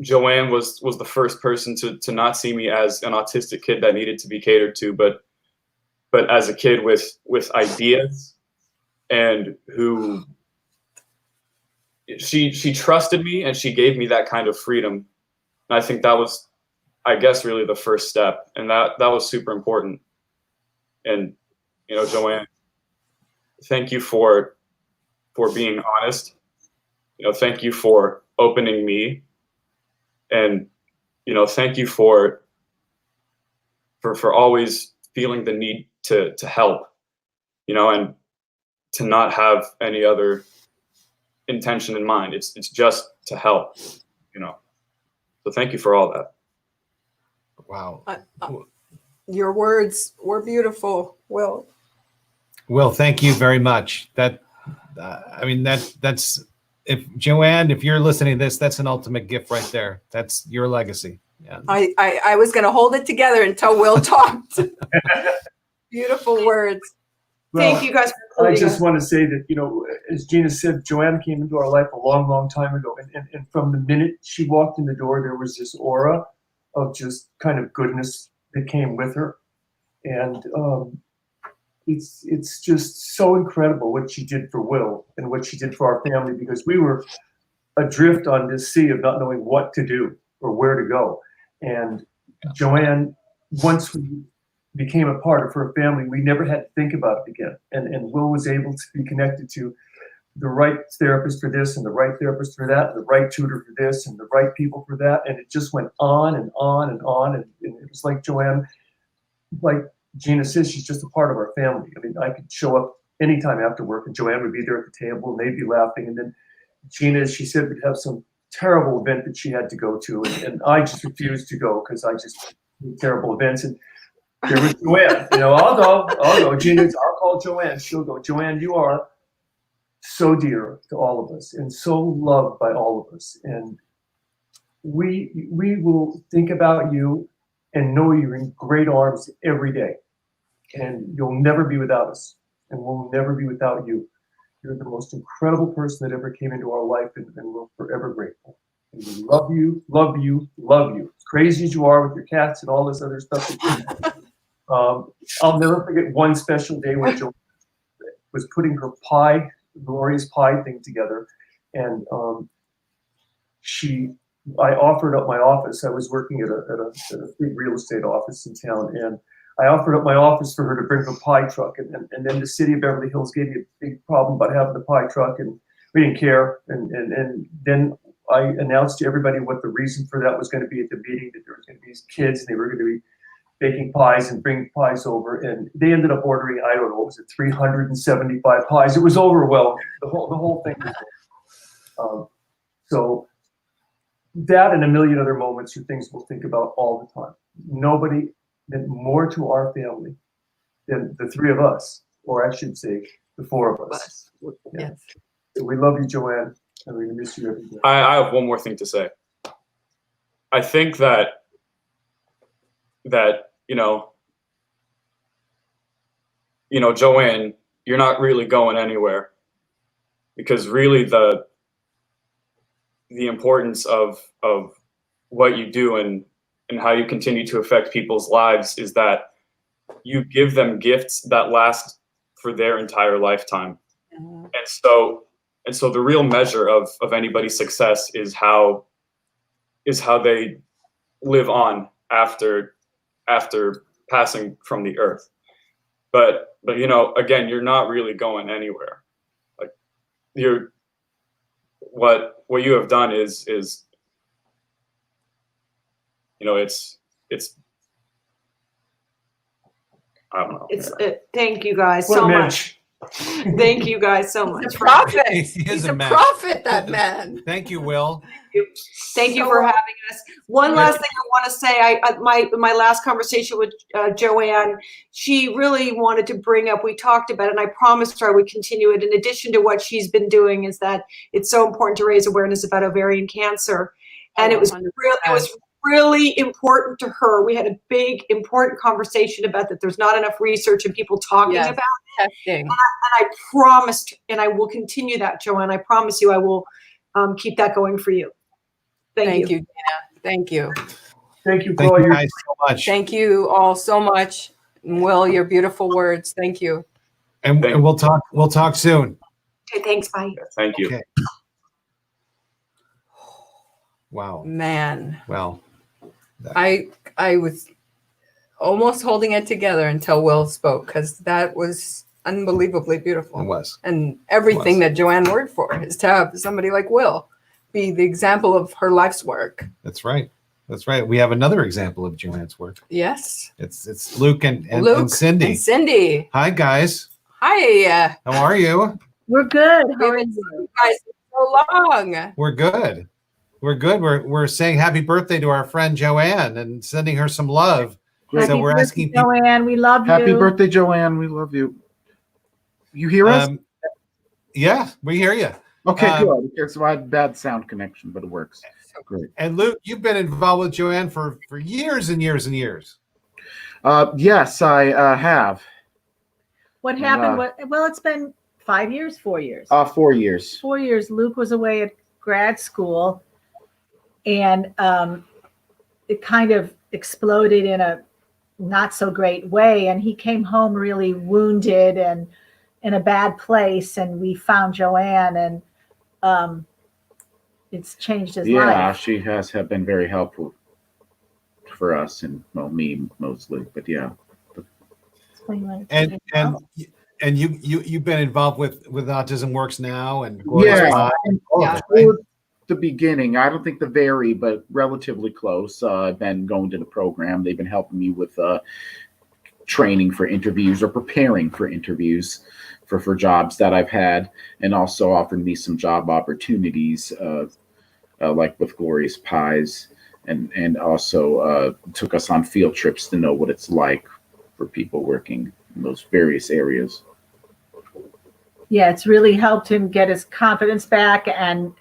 Joanne was the first person to not see me as an autistic kid that needed to be catered to, but as a kid with ideas, and who she trusted me, and she gave me that kind of freedom. And I think that was, I guess, really the first step, and that was super important. And you know, Joanne, thank you for being honest. You know, thank you for opening me. And, you know, thank you for always feeling the need to help, you know, and to not have any other intention in mind. It's just to help, you know. So thank you for all that. Wow. Your words were beautiful, Will. Will, thank you very much. That, I mean, that's, if Joanne, if you're listening to this, that's an ultimate gift right there. That's your legacy. Yeah. I was going to hold it together until Will talked. Beautiful words. Well, thank you guys for I just want to say that, you know, as Gina said, Joanne came into our life a long, long time ago. And from the minute she walked in the door, there was this aura of just kind of goodness that came with her. And it's just so incredible what she did for Will and what she did for our family, because we were adrift on this sea of not knowing what to do or where to go. And Joanne, once we became a part of her family, we never had to think about it again. And Will was able to be connected to the right therapist for this and the right therapist for that, and the right tutor for this and the right people for that. And it just went on and on and on. And it was like Joanne, like Gina says, she's just a part of our family. I mean, I could show up anytime after work and Joanne would be there at the table and they'd be laughing. And then Gina, as she said, would have some terrible event that she had to go to. And I just refused to go because I just did terrible events. And there was Joanne. You know, I'll go. Gina, I'll call Joanne. She'll go. Joanne, you are so dear to all of us and so loved by all of us. And we will think about you and know you're in great arms every day. And you'll never be without us. And we'll never be without you. You're the most incredible person that ever came into our life, and we're forever grateful. And we love you, love you, love you. As crazy as you are with your cats and all this other stuff. I'll never forget one special day when Joanne was putting her pie, glorious pie thing together. And I offered up my office. I was working at a big real estate office in town, and I offered up my office for her to bring her pie truck. And then the city of Beverly Hills gave me a big problem about having the pie truck, and we didn't care. And then I announced to everybody what the reason for that was going to be at the meeting, that there was going to be these kids, and they were going to be baking pies and bringing pies over. And they ended up ordering, I don't know, what was it, 375 pies. It was overwhelming. The whole thing was so that and a million other moments are things we'll think about all the time. Nobody meant more to our family than the three of us, or I should say, the four of us. Yeah. Yes. So we love you, Joanne, and we miss you every day. I have one more thing to say. I think that Joanne, you're not really going anywhere, because really the importance of what you do and how you continue to affect people's lives is that you give them gifts that last for their entire lifetime. And so the real measure of anybody's success is how they live on after passing from the earth. But again, you're not really going anywhere. Like what you have done is it's I don't know. Thank you guys so much. Thank you guys so much. He's a prophet. He's a man. prophet, that man. Thank you, Will. Thank you for having us. One last thing I want to say, my last conversation with Joanne, she really wanted to bring up, we talked about it, and I promised her I would continue it. In addition to what she's been doing, is that it's so important to raise awareness about ovarian cancer. And it was really important to her. We had a big, important conversation about that. There's not enough research and people talking about it. Testing. And I promised, and I will continue that, Joanne. I promise you I will keep that going for you. Thank you. Dana. Thank you. Thank you, Thank you guys so much. Thank you all so much. And Will, your beautiful words. Thank you. And we'll talk soon. Okay, thanks. Bye. Thank you. Okay. Wow. Man. Well, I was almost holding it together until Will spoke, because that was unbelievably beautiful. It was. And everything that Joanne worked for is to have somebody like Will be the example of her life's work. That's right. That's right. We have another example of Joanne's work. Yes. It's Luke and Cindy. And Cindy. Hi, guys. Hi. How are you? We're good. How are You you? guys so long. We're good. We're good. We're saying happy birthday to our friend Joanne and sending her some love. So we're asking people. Joanne, we love you. Happy birthday, Joanne. We love you. You hear us? Yeah, we hear you. Okay, good. It's a bad sound connection, but it works. Great. And Luke, you've been involved with Joanne for years and years and years. Yes, I have. What happened? Well, it's been 5 years, 4 years. 4 years. 4 years. Luke was away at grad school, and it kind of exploded in a not so great way. And he came home really wounded and in a bad place. And we found Joanne, and it's changed his life. Yeah, she has been very helpful for us, and well, me mostly, but yeah. And you've been involved with Autism Works now, and the beginning. I don't think the very, but relatively close. I've been going to the program. They've been helping me with training for interviews or preparing for interviews for jobs that I've had, and also offered me some job opportunities, like with Glorious Pies, and also took us on field trips to know what it's like for people working in those various areas. Yeah, it's really helped him get his confidence back, and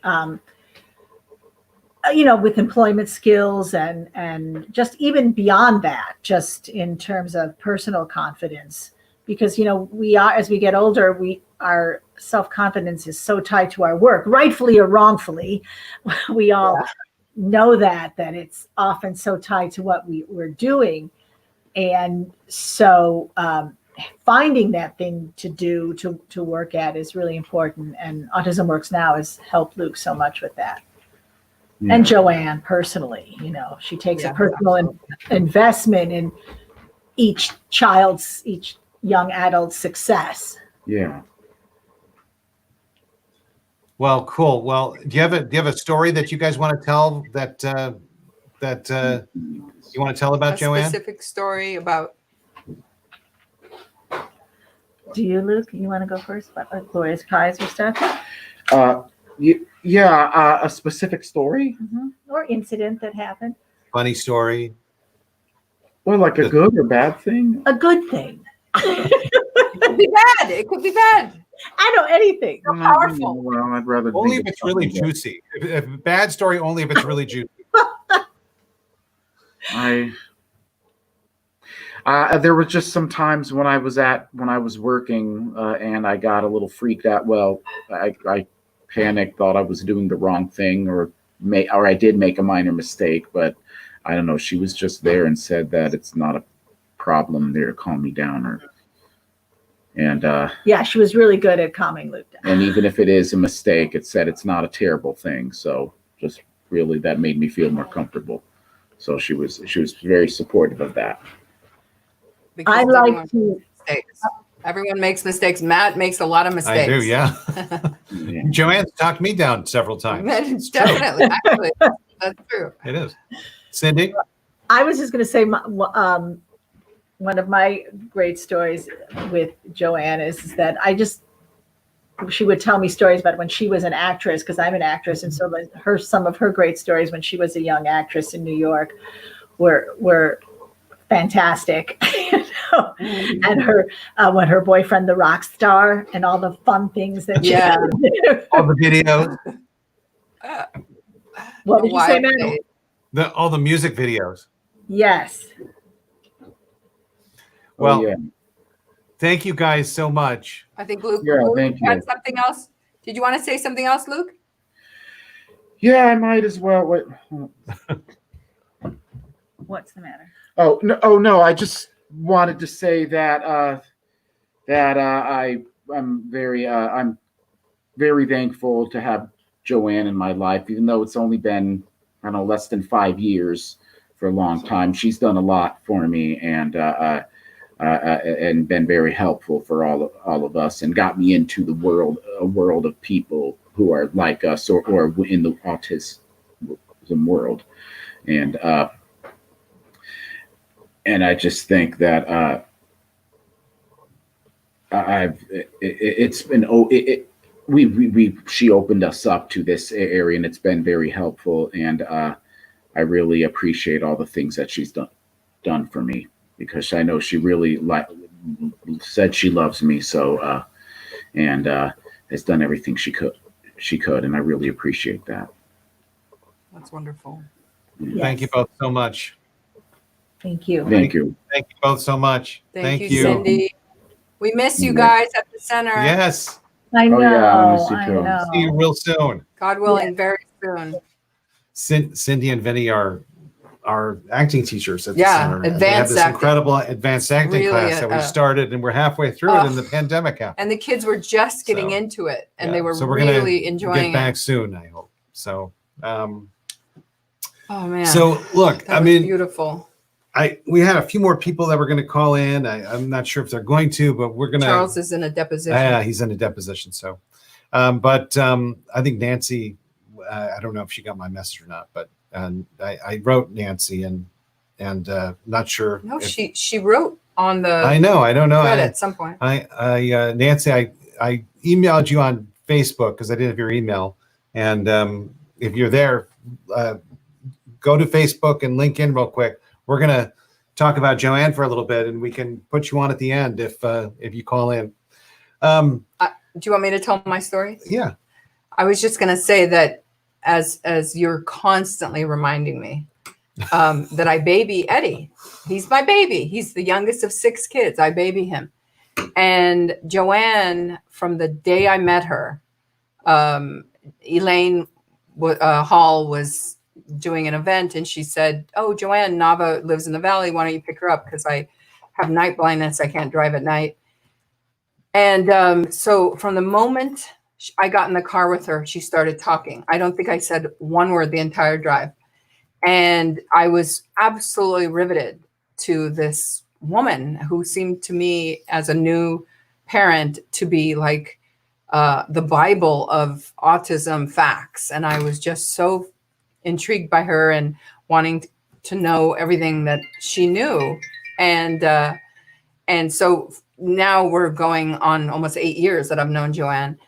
with employment skills and just even beyond that, just in terms of personal confidence. Because we are, as we get older, our self-confidence is so tied to our work, rightfully or wrongfully. We all know that it's often so tied to what we're doing. And so finding that thing to do, to work at is really important. And Autism Works Now has helped Luke so much with that. Yeah. And Joanne personally, she takes a personal investment in each young adult's success. Yeah. Well, cool. Well, do you have a story that you guys want to tell that you want to tell about A Joanne? specific story about. Do you, Luke? You want to go first about like Gloria's prize or stuff? A specific story? Or incident that happened? Funny story. Well, like a good or bad thing? A good thing. It could be bad. It could be bad. I know anything. So powerful. Well, I'd rather Only think if it's of really something that- juicy. If a bad story, only if it's really juicy. There was just some times when I was working and I got a little freaked out. Well, I panicked, thought I was doing the wrong thing, or I did make a minor mistake. But I don't know. She was just there and said that it's not a problem there to calm me down, Yeah, she was really good at calming Luke down. and even if it is a mistake, it said it's not a terrible thing. So just really that made me feel more comfortable. So she was very supportive of that. Because I like to. Everyone makes mistakes. Matt makes a lot of mistakes. I do, yeah. Joanne's talked me down several times. Definitely. Actually, that's true. It is. Cindy? I was just going to say, one of my great stories with Joanne is that she would tell me stories about when she was an actress, because I'm an actress, and so some of her great stories when she was a young actress in New York were fantastic. And her when her boyfriend, the rock star, and all the fun things that she had to do. All the videos. What did you say, Matt? All the music videos. Yes. Well, thank you guys so much. I think Luke, Yeah, Luke thank you. had something else. Did you want to say something else, Luke? Yeah, I might as well. Wait. What's the matter? Oh no! I just wanted to say that I'm very thankful to have Joanne in my life, even though it's only been less than 5 years. For a long time, she's done a lot for me and been very helpful for all of us, and got me into a world of people who are like us or in the autism world, and I just think that she opened us up to this area, and it's been very helpful, and I really appreciate all the things that she's done for me, because I know she really said she loves me, so and has done everything she could, and I really appreciate that. That's wonderful. Thank you both so much. Thank you. Thank you. Thank you both so much. Thank you, Cindy. We miss you guys at the center. Yes. I know. Oh, yeah, I miss you I too. know. See you real soon. God willing, very soon. Cindy and Vinny are acting teachers at the Yeah, center. And they have advanced this acting. incredible advanced acting Really, class that we started, and we're halfway through it, and the pandemic happened. And the kids were just getting into it, and they were So we're really gonna enjoying get back it. soon, I hope. So, Oh man. so look, That was beautiful. We had a few more people that were going to call in. I'm not sure if they're going to, but we're going to. Charles is in a deposition. Yeah, he's in a deposition. So, but I think Nancy. I don't know if she got my message or not, but I wrote Nancy and not sure. No, if, she wrote on the. I know. I don't know. thread at some point. Nancy, I emailed you on Facebook because I didn't have your email, and if you're there, go to Facebook and link in real quick. We're gonna talk about Joanne for a little bit, and we can put you on at the end if you call in. Do you want me to tell my story? Yeah. I was just going to say that as you're constantly reminding me that I baby Eddie. He's my baby. He's the youngest of 6 kids. I baby him. And Joanne, from the day I met her, Elaine Hall was doing an event, and she said, "Oh, Joanne, Navah lives in the valley. Why don't you pick her up? Because I have night blindness. I can't drive at night." And so from the moment I got in the car with her, she started talking. I don't think I said one word the entire drive. And I was absolutely riveted to this woman who seemed to me, as a new parent, to be like the Bible of autism facts. And I was just so intrigued by her and wanting to know everything that she knew. And so now we're going on almost 8 years that I've known Joanne.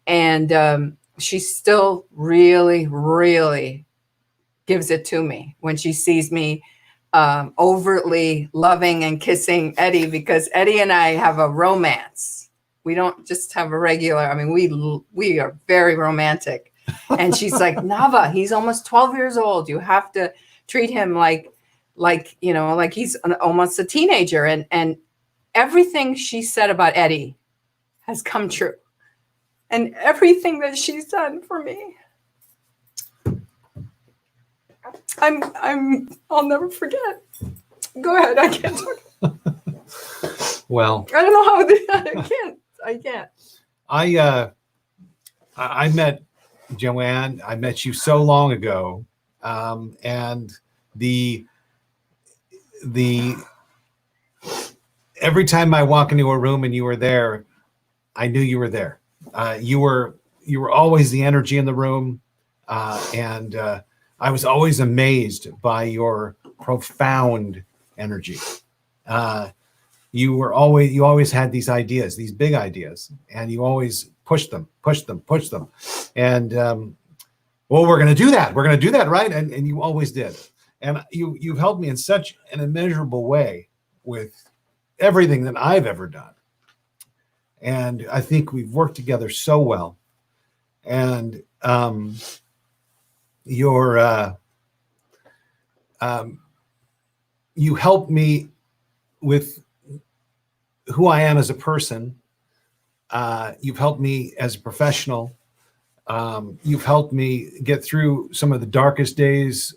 And she still really, really gives it to me when she sees me overtly loving and kissing Eddie, because Eddie and I have a romance. We don't just have a regular, I mean, we are very romantic. And she's like, "Navah, he's almost 12 years old. You have to treat him like he's almost a teenager." And everything she said about Eddie has come true. And everything that she's done for me, I'll never forget. Go ahead. I can't talk. Well, I don't know how I can't. I met Joanne. I met you so long ago. And every time I walk into a room and you were there, I knew you were there. You were always the energy in the room. And I was always amazed by your profound energy. You always had these ideas, these big ideas, and you always pushed them. And well, we're going to do that. We're going to do that, right? And you always did. And you've helped me in such an immeasurable way with everything that I've ever done. And I think we've worked together so well. And you helped me with who I am as a person. You've helped me as a professional. You've helped me get through some of the darkest days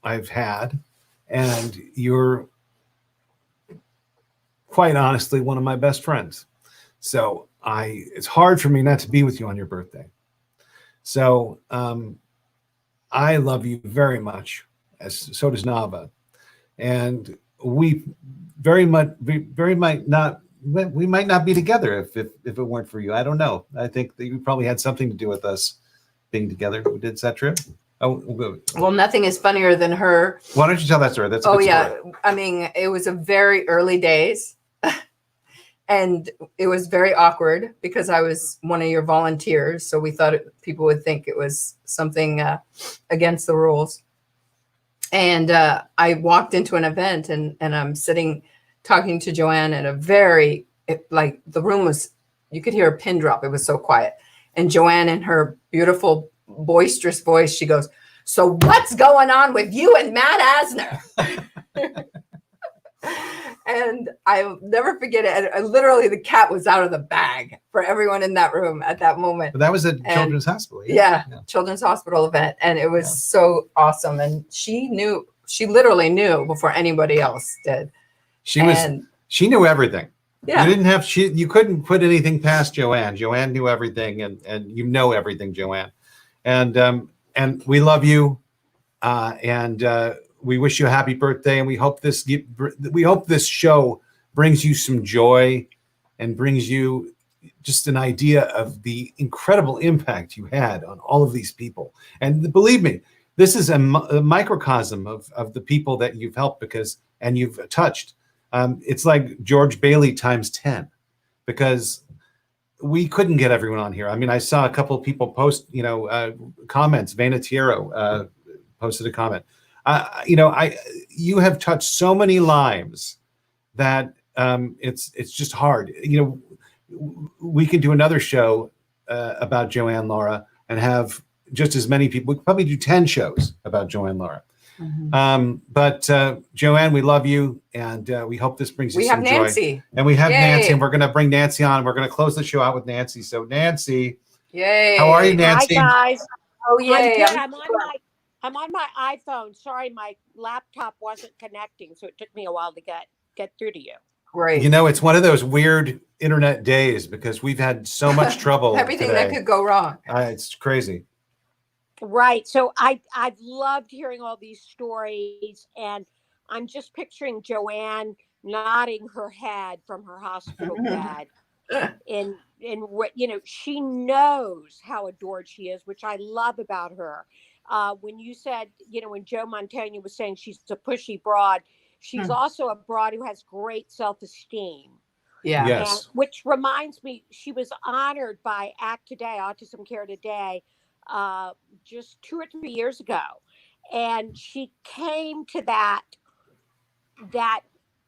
I've had. And you're quite honestly one of my best friends. So it's hard for me not to be with you on your birthday. So I love you very much, so does Navah. And we might not be together if it weren't for you. I don't know. I think that you probably had something to do with us being together. We did that trip. Oh, well, nothing is funnier than her. Why don't you tell that story? That's a good story. I mean, it was a very early days. And it was very awkward because I was one of your volunteers. So we thought people would think it was something against the rules. And I walked into an event and I'm sitting talking to Joanne at the room was, you could hear a pin drop. It was so quiet. And Joanne, in her beautiful, boisterous voice, she goes, "So what's going on with you and Matt Asner?" And I'll never forget it. And literally, the cat was out of the bag for everyone in that room at that moment. But that was at Children's Hospital. Yeah, Children's Hospital event. And it was so awesome. And she literally knew before anybody else did. She knew everything. Yeah. You couldn't put anything past Joanne. Joanne knew everything, and you know everything, Joanne. And we love you. We wish you a happy birthday, and we hope this show brings you some joy and brings you just an idea of the incredible impact you had on all of these people. And believe me, this is a microcosm of the people that you've helped and you've touched. It's like George Bailey times 10, because we couldn't get everyone on here. I mean, I saw a couple of people post, comments. Vanatiero posted a comment. You have touched so many lives that it's just hard. We can do another show about Joanne Lara and have just as many people. We could probably do 10 shows about Joanne Lara. But Joanne, we love you, and we hope this brings you We some have joy. Nancy. And we have Yay. Nancy, and we're going to bring Nancy on. We're going to close the show out with Nancy. So Nancy, Yay! how are you, Nancy? Hi guys. Oh yay! I'm good. I'm on my iPhone. Sorry, my laptop wasn't connecting, so it took me a while to get through to you. Great. You know, it's one of those weird internet days because we've had so much trouble. Everything today. that could go wrong. It's crazy. Right. So I've loved hearing all these stories, and I'm just picturing Joanne nodding her head from her hospital bed. In what, you know, she knows how adored she is, which I love about her. When you said, you know, when Joe Montana was saying she's a pushy broad, she's also a broad who has great self-esteem. Yeah. Yes. And, which reminds me, she was honored by ACT Today, Autism Care Today, just 2 or 3 years ago, and she came to that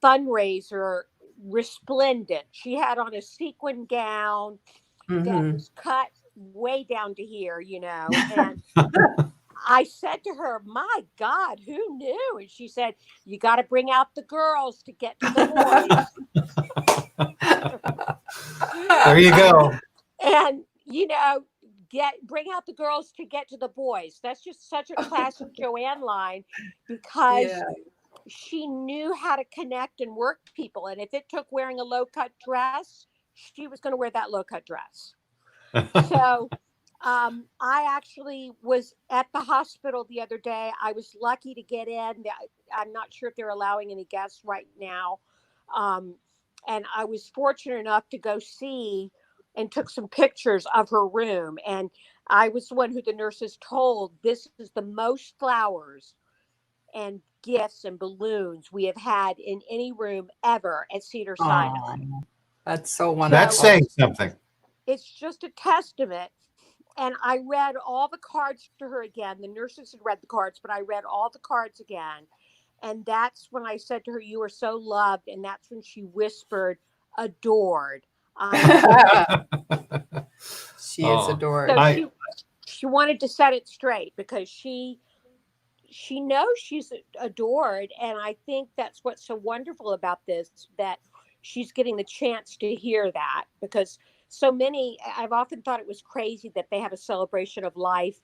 fundraiser resplendent. She had on a sequin gown that was cut way down to here, you know, and I said to her, my God, who knew? And she said, you got to bring out the girls to get to the boys. There you go. And, you know, bring out the girls to get to the boys. That's just such a classic Joanne line, because she knew how to connect and work people. And if it took wearing a low-cut dress, she was going to wear that low-cut dress. So I actually was at the hospital the other day. I was lucky to get in. I'm not sure if they're allowing any guests right now. And I was fortunate enough to go see and took some pictures of her room. And I was the one who the nurses told, this is the most flowers and gifts and balloons we have had in any room ever at Cedars-Sinai. That's so wonderful. That's saying something. It's just a testament. And I read all the cards to her again. The nurses had read the cards, but I read all the cards again. And that's when I said to her, you are so loved. And that's when she whispered, adored. She is adored. So she wanted to set it straight, because she knows she's adored. And I think that's what's so wonderful about this, that she's getting the chance to hear that, because so many, I've often thought it was crazy that they have a celebration of life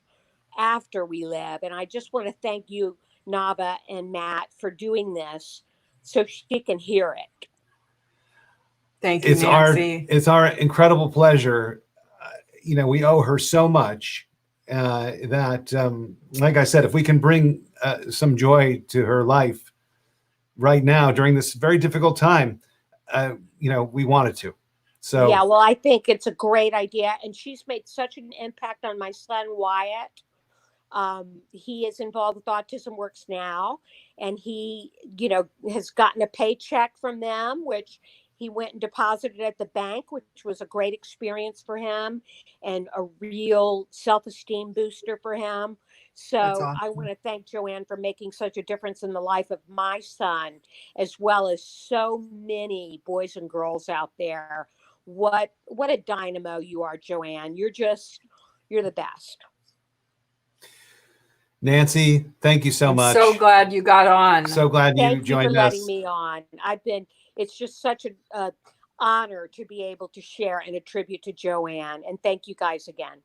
after we live. And I just want to thank you, Navah and Matt, for doing this so she can hear it. Thank you, Nancy. It's our incredible pleasure. You know, we owe her so much that, like I said, if we can bring some joy to her life right now during this very difficult time, you know, we wanted to. So yeah, well, I think it's a great idea. And she's made such an impact on my son, Wyatt. He is involved with Autism Works now, and he, you know, has gotten a paycheck from them, which he went and deposited at the bank, which was a great experience for him and a real self-esteem booster for him. So awesome. I want to thank Joanne for making such a difference in the life of my son, as well as so many boys and girls out there. What a dynamo you are, Joanne. You're the best. Nancy, thank you so much. So glad you got on. So glad you Thank joined you for us. letting me on. It's just such an honor to be able to share and a tribute to Joanne. And thank you guys again.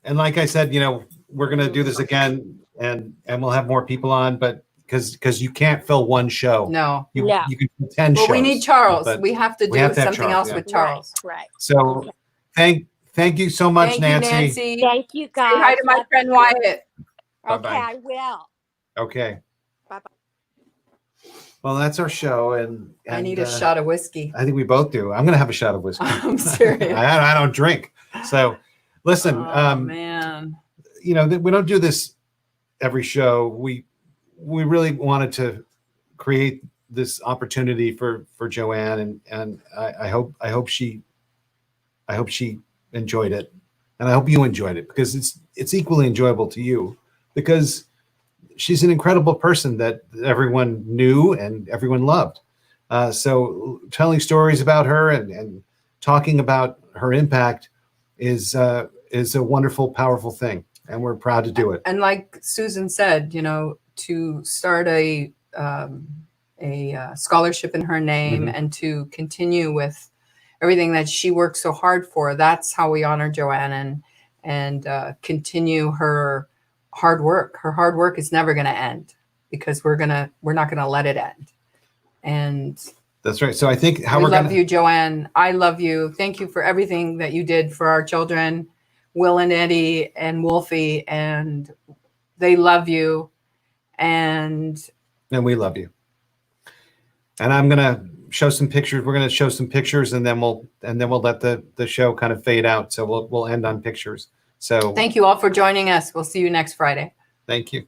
And like I said, you know, we're going to do this again, and we'll have more people on, but because you can't fill one show. No. You can fill 10 shows. Well, we need Charles. but We have to do have something Charles, else yeah. with Charles. Right. So thank you so much, Thank Nancy. you, Nancy. Thank you, guys. Say hi to my friend Wyatt. Bye-bye. Okay, I will. Okay. Bye-bye. Well, that's our show, and I need a shot of whiskey. I think we both do. I'm going to have a shot of whiskey. I'm serious. I don't drink. So listen, man, you know, we don't do this every show. We really wanted to create this opportunity for Joanne, and I hope she enjoyed it, and I hope you enjoyed it, because it's equally enjoyable to you, because she's an incredible person that everyone knew and everyone loved. So telling stories about her and talking about her impact is a wonderful, powerful thing. And we're proud to do it. And like Susan said, you know, to start a scholarship in her name and to continue with everything that she worked so hard for. That's how we honor Joanne and continue her hard work. Her hard work is never going to end because we're not going to let it end. And that's right. So I think how we we're love going you, Joanne. I love you. Thank you for everything that you did for our children, Will and Eddie and Wolfie, and they love you. And we love you. And I'm going to show some pictures. We're going to show some pictures and then we'll let the show kind of fade out. So we'll end on pictures. So thank you all for joining us. We'll see you next Friday. Thank you.